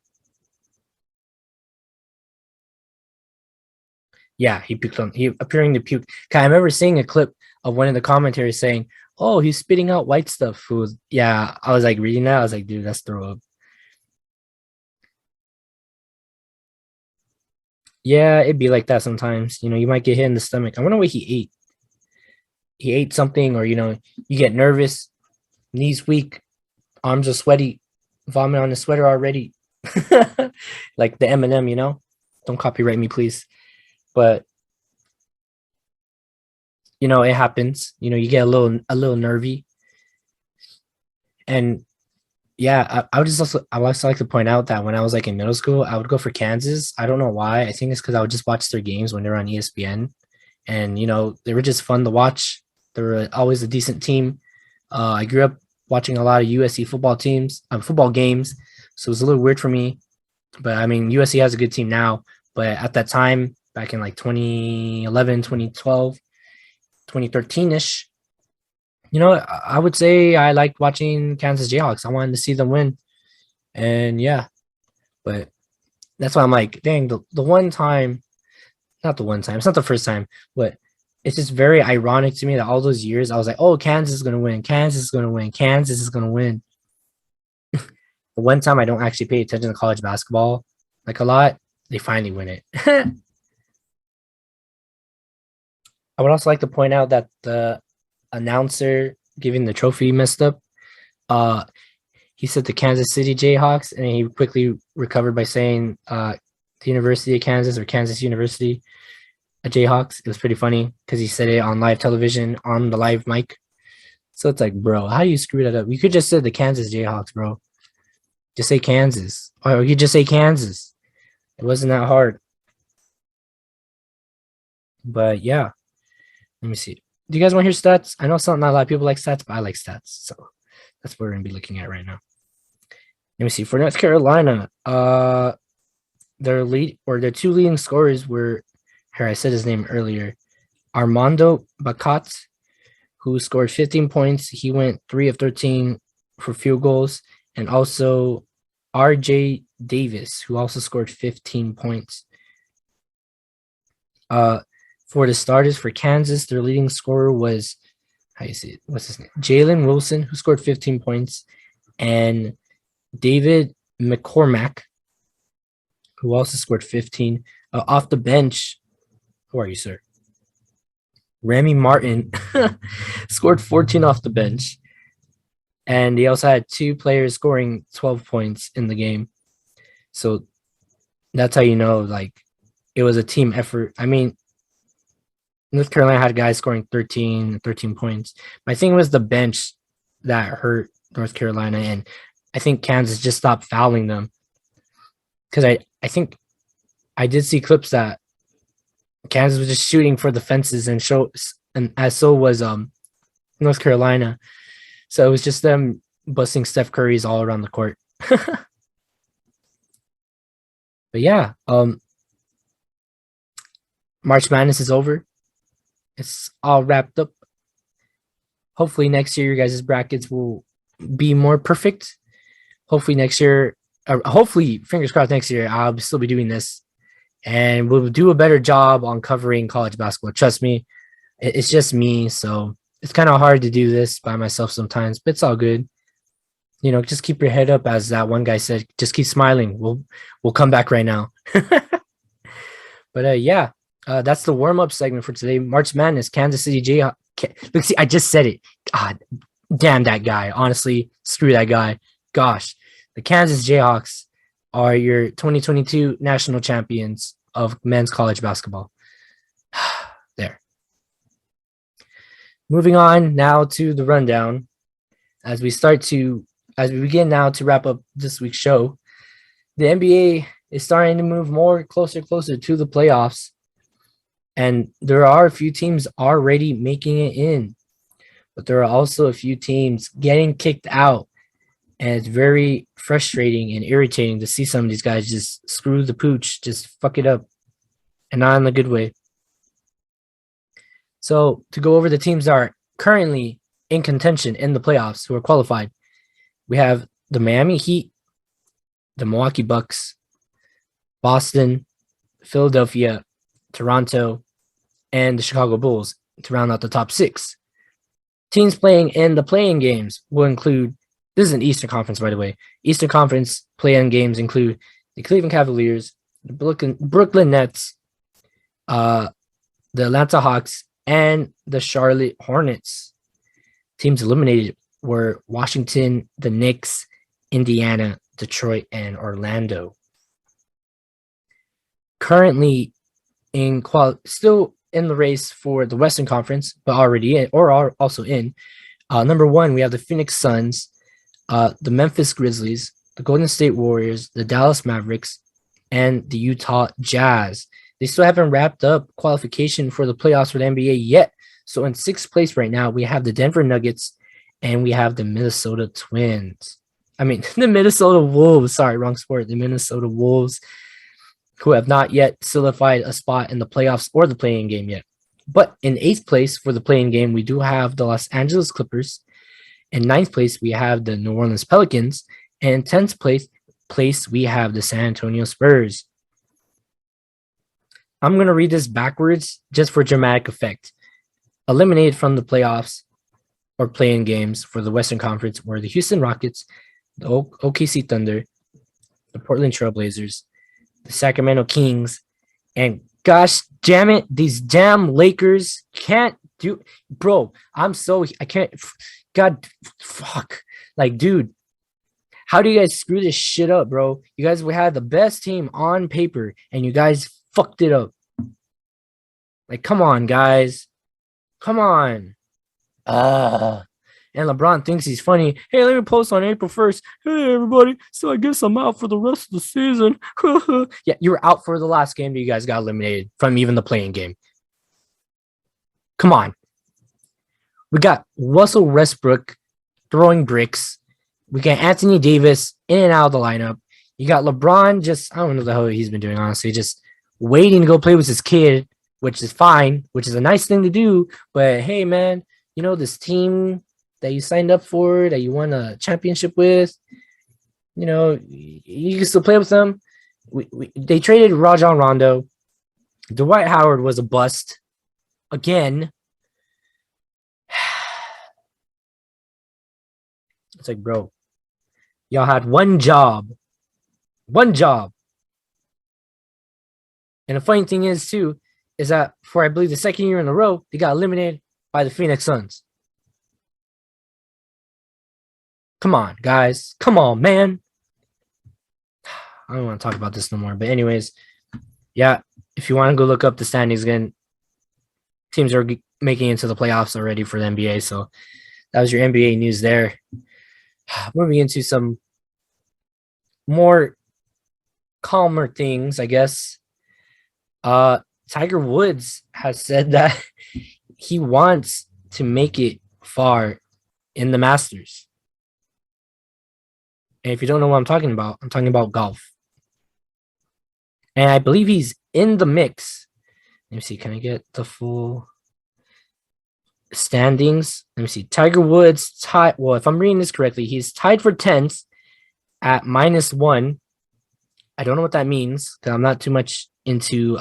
Yeah, he appearing to puke. I remember seeing a clip of one of the commentaries saying, oh, he's spitting out white stuff. Yeah, I was reading that. I was like, dude, that's throw up. Yeah, it'd be like that sometimes. You might get hit in the stomach. I wonder what he ate. He ate something, or, you get nervous, knees weak, arms are sweaty, vomit on the sweater already. Like the Eminem, Don't copyright me, please. But it happens. You get a little nervy. And yeah, I also like to point out that when I was in middle school, I would go for Kansas. I don't know why. I think it's because I would just watch their games when they were on ESPN, and they were just fun to watch. They were always a decent team. I grew up watching a lot of USC football games, so it was a little weird for me But I mean, USC has a good team now. But at that time, back in like 2011, 2012, 2013 ish, I would say I liked watching Kansas Jayhawks. I wanted to see them win. And yeah, but that's why I'm like, dang, the one time, not the one time, it's not the first time, but it's just very ironic to me that all those years I was like, oh, Kansas is going to win. Kansas is going to win. Kansas is going to win. The one time I don't actually pay attention to college basketball like a lot, they finally win it. I would also like to point out that the announcer giving the trophy messed up. Uh, he said the Kansas City Jayhawks, and he quickly recovered by saying the University of Kansas or Kansas University Jayhawks. It was pretty funny because he said it on live television on the live mic. So it's like, bro, how do you screw that up? You could just say the Kansas Jayhawks, bro. Just say Kansas, or you just say Kansas. It wasn't that hard. But yeah, let me see. Do you guys want to hear stats? I know not a lot of people like stats, but I like stats, so that's what we're gonna be looking at right now. Let me see. For North Carolina, their two leading scorers were here. I said his name earlier. Armando Bacot, who scored 15 points. He went 3 of 13 for field goals, and also RJ Davis, who also scored 15 points. For the starters for Kansas, their leading scorer was, what's his name? Jalen Wilson, who scored 15 points, and David McCormack, who also scored 15. Off the bench, who are you, sir? Remy Martin scored 14 off the bench. And he also had 2 players scoring 12 points in the game. So that's how you know, like, it was a team effort. I mean, North Carolina had guys scoring 13 points. My thing was the bench that hurt North Carolina, and I think Kansas just stopped fouling them. Because I think I did see clips that Kansas was just shooting for the fences and as so was North Carolina. So it was just them busting Steph Curry's all around the court. But yeah, March Madness is over. It's all wrapped up. Hopefully next year, your guys' brackets will be more perfect. Hopefully next year, hopefully, fingers crossed, next year, I'll still be doing this. And we'll do a better job on covering college basketball. Trust me, it's just me. So it's kind of hard to do this by myself sometimes, but it's all good. Just keep your head up, as that one guy said. Just keep smiling. We'll come back right now. But yeah. That's the warm-up segment for today. March Madness, Kansas City Jayhawks. Look, see, I just said it. God damn that guy. Honestly, screw that guy. Gosh, the Kansas Jayhawks are your 2022 national champions of men's college basketball. There. Moving on now to the rundown. As we begin now to wrap up this week's show, the NBA is starting to move closer to the playoffs. And there are a few teams already making it in, but there are also a few teams getting kicked out. And it's very frustrating and irritating to see some of these guys just screw the pooch, just fuck it up, and not in a good way. So to go over the teams that are currently in contention in the playoffs who are qualified, we have the Miami Heat, the Milwaukee Bucks, Boston, Philadelphia, Toronto, and the Chicago Bulls to round out the top 6. Teams playing in the play-in games will include, this is an Eastern Conference, by the way. Eastern Conference play-in games include the Cleveland Cavaliers, the Brooklyn Nets, the Atlanta Hawks, and the Charlotte Hornets. Teams eliminated were Washington, the Knicks, Indiana, Detroit, and Orlando. Currently still in the race for the Western Conference, but already in, or are also in. Number 1, we have the Phoenix Suns, the Memphis Grizzlies, the Golden State Warriors, the Dallas Mavericks, and the Utah Jazz. They still haven't wrapped up qualification for the playoffs for the NBA yet. So in 6th place right now, we have the Denver Nuggets and we have the Minnesota Twins. I mean, the Minnesota Wolves. Sorry, wrong sport. The Minnesota Wolves, who have not yet solidified a spot in the playoffs or the play-in game yet. But in 8th place for the play-in game, we do have the Los Angeles Clippers. In 9th place, we have the New Orleans Pelicans. And in 10th place, we have the San Antonio Spurs. I'm going to read this backwards just for dramatic effect. Eliminated from the playoffs or play-in games for the Western Conference were the Houston Rockets, the OKC Thunder, the Portland Trailblazers, the Sacramento Kings, and gosh damn it, these damn Lakers can't do. Bro, I can't. God, fuck. Like, dude, how do you guys screw this shit up, bro? You guys had the best team on paper, and you guys fucked it up. Like, come on, guys. Come on. And LeBron thinks he's funny. Hey, let me post on April 1st. Hey, everybody. So I guess I'm out for the rest of the season. Yeah, you were out for the last game that you guys got eliminated from even the playing game. Come on. We got Russell Westbrook throwing bricks. We got Anthony Davis in and out of the lineup. You got LeBron just, I don't know what the hell he's been doing, honestly, just waiting to go play with his kid, which is fine, which is a nice thing to do. But hey, man, you know, this team that you signed up for, that you won a championship with, you know, you can still play with them. They traded Rajon Rondo. Dwight Howard was a bust again. It's like, bro, y'all had one job. And the funny thing is, too, is that for, I believe, the second year in a row, they got eliminated by the Phoenix Suns. Come on, guys. Come on, man. I don't want to talk about this no more. But anyways, yeah, if you want to go look up the standings again, teams are making it into the playoffs already for the NBA. So that was your NBA news there. Moving into some more calmer things, I guess. Tiger Woods has said that he wants to make it far in the Masters. And if you don't know what I'm talking about golf. And I believe he's in the mix. Let me see. Can I get the full standings? Let me see. Tiger Woods tied. Well, if I'm reading this correctly, he's tied for 10th at -1. I don't know what that means because I'm not too much into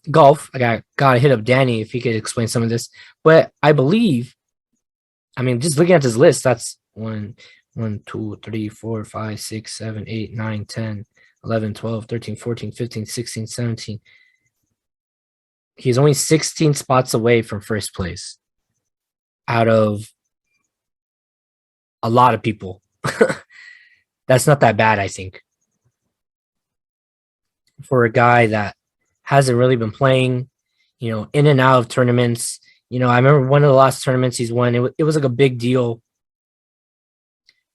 golf. I gotta hit up Danny if he could explain some of this. But I believe, I mean, just looking at this list, that's 1, 2, 3, 4, 5, 6, 7, 8, 9, 10, 11, 12, 13, 14, 15, 16, 17. He's only 16 spots away from first place out of a lot of people. That's not that bad, I think, for a guy that hasn't really been playing, you know, in and out of tournaments. You know, I remember one of the last tournaments he's won, it was like a big deal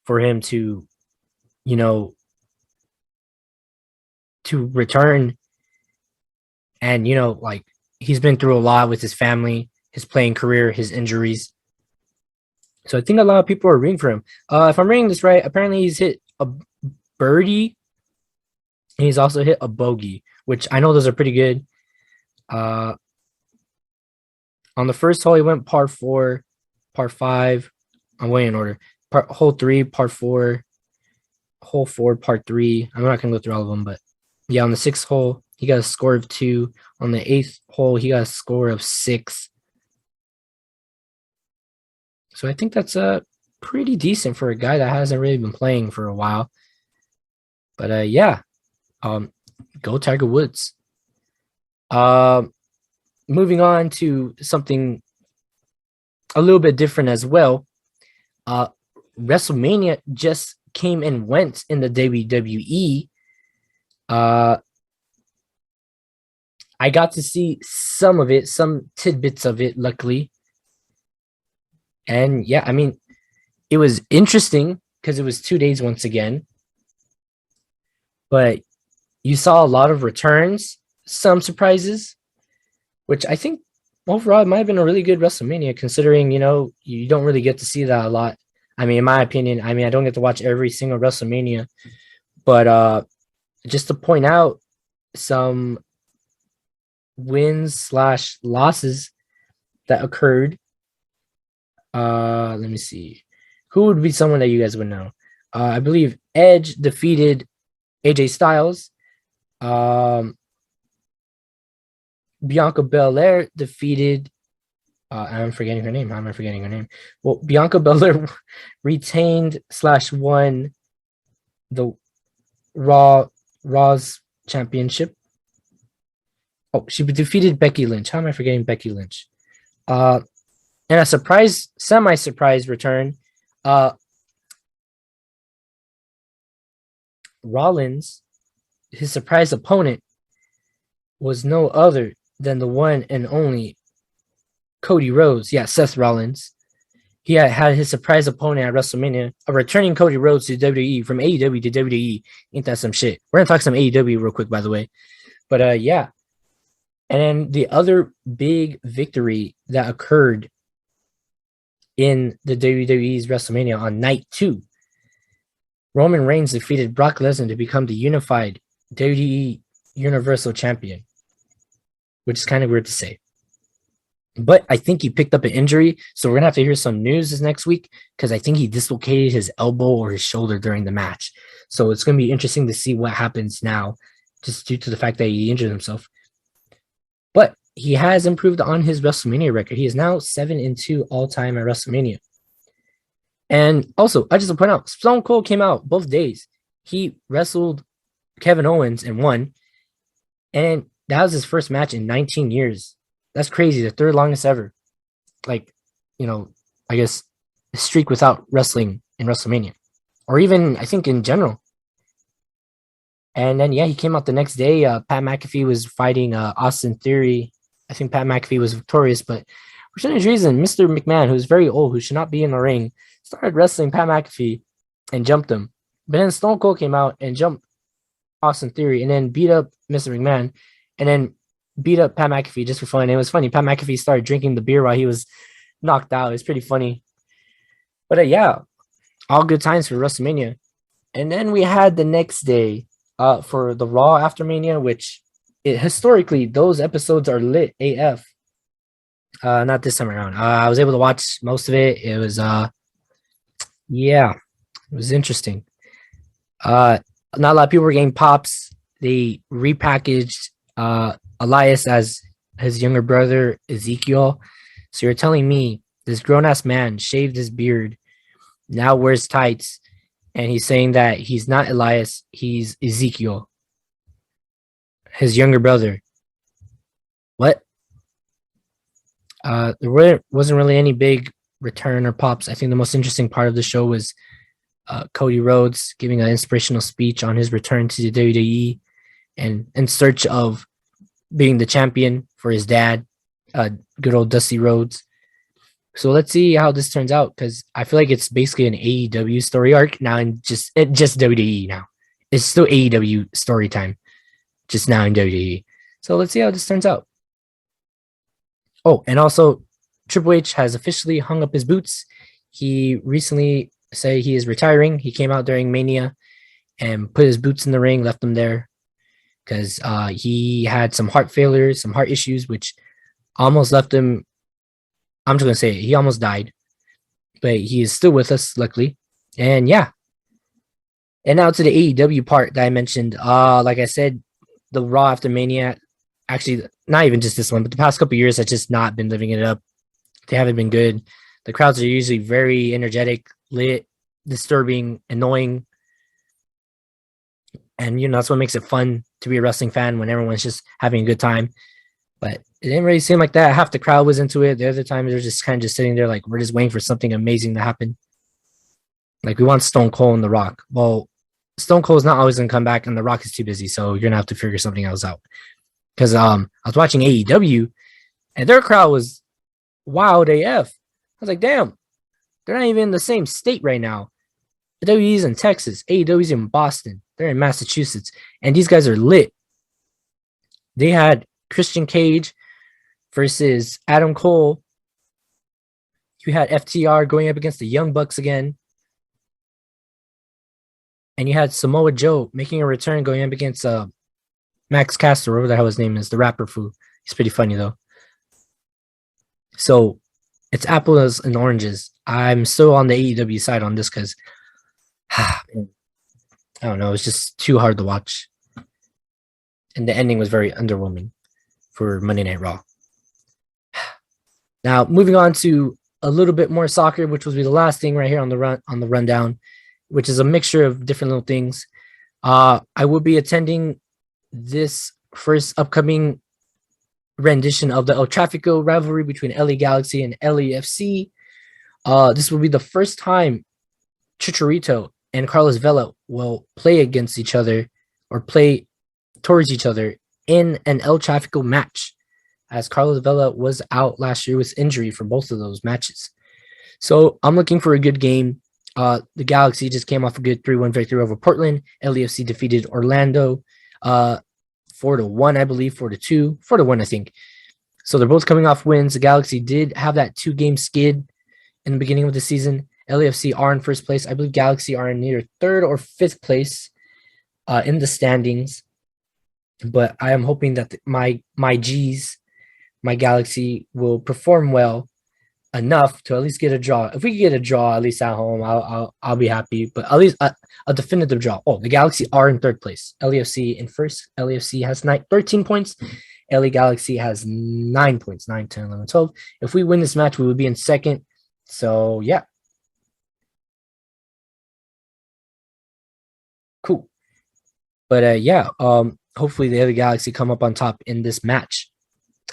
for him to, you know, to return. And, you know, like, he's been through a lot with his family, his playing career, his injuries. So I think a lot of people are rooting for him. If I'm reading this right, apparently he's hit a birdie and he's also hit a bogey, which I know those are pretty good. On the first hole, he went par 4, par 5. I'm way in order. Hole 3, par 4. Hole 4, par 3. I'm not going to go through all of them, but yeah, on the 6th hole, he got a score of 2. On the 8th hole, he got a score of 6. So I think that's pretty decent for a guy that hasn't really been playing for a while. But yeah, go Tiger Woods. Moving on to something a little bit different as well. WrestleMania just came and went in the WWE. I got to see some of it, some tidbits of it, luckily. And yeah, I mean, it was interesting because it was 2 days once again. But you saw a lot of returns, some surprises, which I think overall, it might have been a really good WrestleMania considering, you don't really get to see that a lot. I mean, in my opinion, I don't get to watch every single WrestleMania, but just to point out some wins slash losses that occurred. Let me see. Who would be someone that you guys would know? I believe Edge defeated AJ Styles. Bianca Belair defeated. I'm forgetting her name. How am I forgetting her name? Well, Bianca Belair retained slash won the Raw's championship. Oh, she defeated Becky Lynch. How am I forgetting Becky Lynch? And a semi-surprise return. Rollins, his surprise opponent, was no other than the one and only Cody Rhodes. Yeah, Seth Rollins. He had his surprise opponent at WrestleMania, a returning Cody Rhodes to WWE from AEW to WWE. Ain't that some shit? We're gonna talk some AEW real quick, by the way. But yeah. And then the other big victory that occurred in the WWE's WrestleMania on night 2, Roman Reigns defeated Brock Lesnar to become the unified WWE Universal Champion, which is kind of weird to say. But I think he picked up an injury, so we're going to have to hear some news this next week because I think he dislocated his elbow or his shoulder during the match. So it's going to be interesting to see what happens now, just due to the fact that he injured himself. But he has improved on his WrestleMania record. He is now 7-2 all-time at WrestleMania. And also, I just want to point out, Stone Cold came out both days. He wrestled Kevin Owens and won. And that was his first match in 19 years. That's crazy. The third longest ever. I guess a streak without wrestling in WrestleMania. Or even, I think, in general. And then, he came out the next day. Pat McAfee was fighting Austin Theory. I think Pat McAfee was victorious, but for some reason, Mr. McMahon, who's very old, who should not be in the ring, started wrestling Pat McAfee and jumped him. But then Stone Cold came out and jumped Austin Theory and then beat up Mr. McMahon and then beat up Pat McAfee just for fun. And it was funny. Pat McAfee started drinking the beer while he was knocked out. It was pretty funny. But yeah, all good times for WrestleMania. And then we had the next day for the Raw after Mania, which historically, those episodes are lit AF. Not this time around. I was able to watch most of it. It was, it was interesting. Not a lot of people were getting pops. They repackaged Elias as his younger brother, Ezekiel. So you're telling me this grown-ass man shaved his beard, now wears tights, and he's saying that he's not Elias, he's Ezekiel, his younger brother. What? There wasn't really any big return or pops. I think the most interesting part of the show was Cody Rhodes giving an inspirational speech on his return to the WWE and in search of being the champion for his dad, good old Dusty Rhodes. So let's see how this turns out, because I feel like it's basically an AEW story arc now, and just WWE now. It's still AEW story time, just now in WWE. So let's see how this turns out. Oh, and also Triple H has officially hung up his boots. He recently said he is retiring. He came out during Mania and put his boots in the ring, left them there because he had some heart failures, some heart issues, which almost left him. I'm just going to say it, he almost died, but he is still with us, luckily. And yeah. And now to the AEW part that I mentioned. Like I said, the Raw after Mania, actually, not even just this one, but the past couple of years has just not been living it up. They haven't been good. The crowds are usually very energetic, lit, disturbing, annoying. And, that's what makes it fun to be a wrestling fan, when everyone's just having a good time. But it didn't really seem like that. Half the crowd was into it. The other time, they're just kind of just sitting there like, we're just waiting for something amazing to happen. Like, we want Stone Cold and The Rock. Well, Stone Cold is not always going to come back, and The Rock is too busy, so you're going to have to figure something else out. Because I was watching AEW, and their crowd was wild AF. I was like, damn, they're not even in the same state right now. The WWE's in Texas, AEW's in Boston, they're in Massachusetts, and these guys are lit. They had Christian Cage, versus Adam Cole. You had FTR going up against the Young Bucks again. And you had Samoa Joe making a return going up against Max Caster, whatever the hell his name is, the rapper fool. He's pretty funny though. So it's apples and oranges. I'm still on the AEW side on this because I don't know, it's just too hard to watch. And the ending was very underwhelming for Monday Night Raw. Now, moving on to a little bit more soccer, which will be the last thing right here on the rundown, which is a mixture of different little things. I will be attending this first upcoming rendition of the El Tráfico rivalry between LA Galaxy and LAFC. This will be the first time Chicharito and Carlos Vela will play against each other or play towards each other in an El Tráfico match, as Carlos Vela was out last year with injury for both of those matches. So I'm looking for a good game. The Galaxy just came off a good 3-1 victory over Portland. LAFC defeated Orlando 4-1, I believe, 4-2, 4-1, I think. So they're both coming off wins. The Galaxy did have that 2-game skid in the beginning of the season. LAFC are in first place. I believe Galaxy are in either third or fifth place in the standings. But I am hoping that my G's, my Galaxy, will perform well enough to at least get a draw. If we can get a draw, at least at home, I'll be happy. But at least a definitive draw. Oh, the Galaxy are in third place. LAFC in first. LAFC has 13 points. LA Galaxy has 9 points. 9, 10, 11, 12. If we win this match, we would be in second. So, yeah. Cool. But, yeah, hopefully the LA Galaxy come up on top in this match.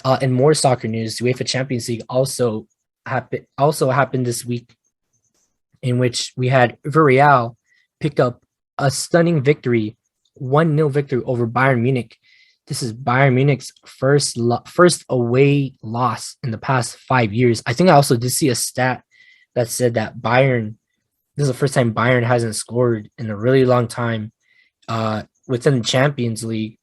And more soccer news, UEFA Champions League also happened this week, in which we had Villarreal pick up a stunning victory, 1-0 victory over Bayern Munich. This is Bayern Munich's first away loss in the past 5 years. I think I also did see a stat that said that this is the first time Bayern hasn't scored in a really long time within the Champions League.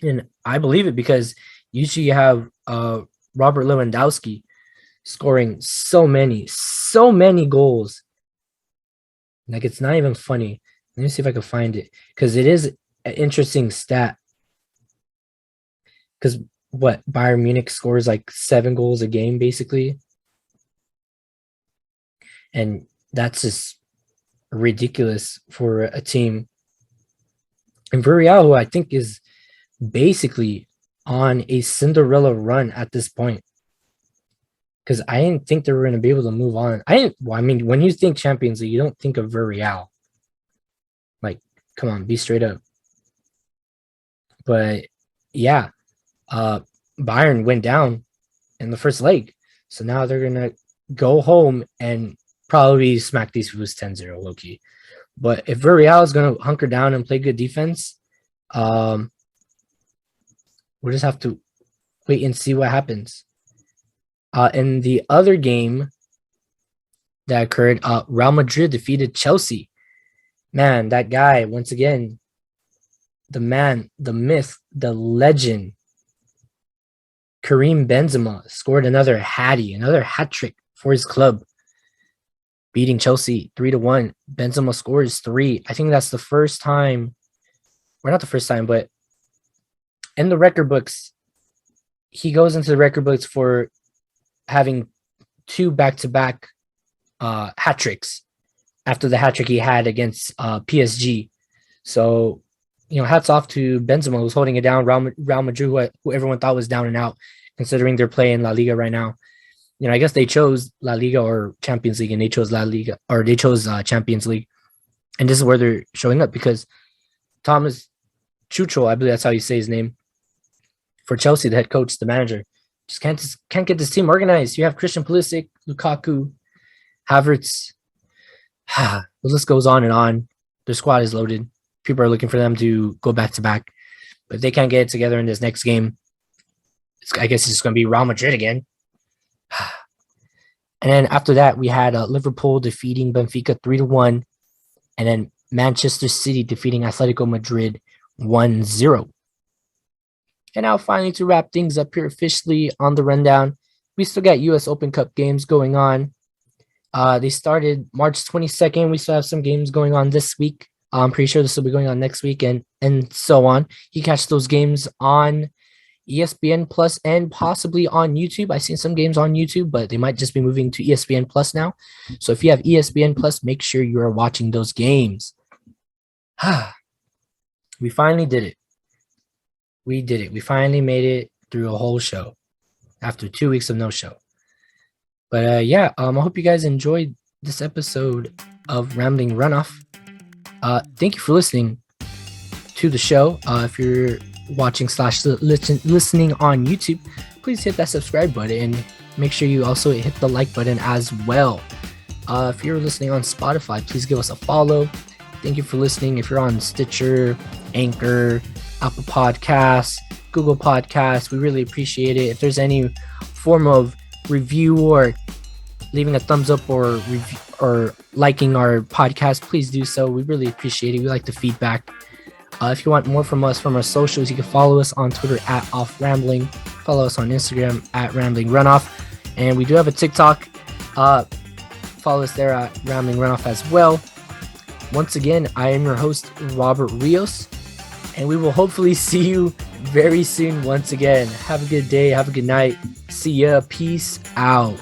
And I believe it because usually you have Robert Lewandowski scoring so many goals. Like, it's not even funny. Let me see if I can find it, because it is an interesting stat. Because Bayern Munich scores like 7 goals a game, basically. And that's just ridiculous for a team. And Villarreal, who I think is basically on a Cinderella run at this point. Because I didn't think they were going to be able to move on. When you think Champions League, you don't think of Villarreal. Like, come on, be straight up. But, yeah, Bayern went down in the first leg. So now they're going to go home and probably smack these fools 10-0, low-key. But if Villarreal is going to hunker down and play good defense, we'll just have to wait and see what happens. In the other game that occurred, Real Madrid defeated Chelsea. Man, that guy, once again, the man, the myth, the legend, Karim Benzema scored another hat trick for his club, beating Chelsea 3-1. Benzema scores 3. I think that's the first time, or not the first time, but in the record books, he goes into the record books for having 2 back-to-back hat tricks after the hat trick he had against PSG. So, hats off to Benzema, who's holding it down. Real Madrid, who everyone thought was down and out, considering they're playing La Liga right now. I guess they chose La Liga or Champions League, and they chose La Liga, or they chose Champions League. And this is where they're showing up, because Thomas Tuchel, I believe that's how you say his name, for Chelsea, the head coach, the manager, just can't get this team organized. You have Christian Pulisic, Lukaku, Havertz. The list goes on and on. Their squad is loaded. People are looking for them to go back to back, but if they can't get it together in this next game, I guess it's just going to be Real Madrid again. And then after that, we had Liverpool defeating Benfica 3-1, and then Manchester City defeating Atletico Madrid 1-0. And now finally to wrap things up here officially on the rundown, we still got US Open Cup games going on. They started March 22nd. We still have some games going on this week. I'm pretty sure this will be going on next week and so on. You can catch those games on ESPN Plus and possibly on YouTube. I've seen some games on YouTube, but they might just be moving to ESPN Plus now. So if you have ESPN Plus, make sure you are watching those games. We finally did it. We did it. We finally made it through a whole show after 2 weeks of no show. But I hope you guys enjoyed this episode of Rambling Runoff. Thank you for listening to the show. If you're watching / listening on YouTube, please hit that subscribe button and make sure you also hit the like button as well. If you're listening on Spotify, please give us a follow. Thank you for listening. If you're on Stitcher, Anchor, Apple Podcasts, Google Podcasts, we really appreciate it. If there's any form of review or leaving a thumbs up or liking our podcast, please do so. We really appreciate it. We like the feedback. If you want more from us from our socials, you can follow us on Twitter at OffRambling. Follow us on Instagram at Rambling Runoff. And we do have a TikTok. Follow us there at Rambling Runoff as well. Once again, I am your host, Robert Rios. And we will hopefully see you very soon once again. Have a good day. Have a good night. See ya. Peace out.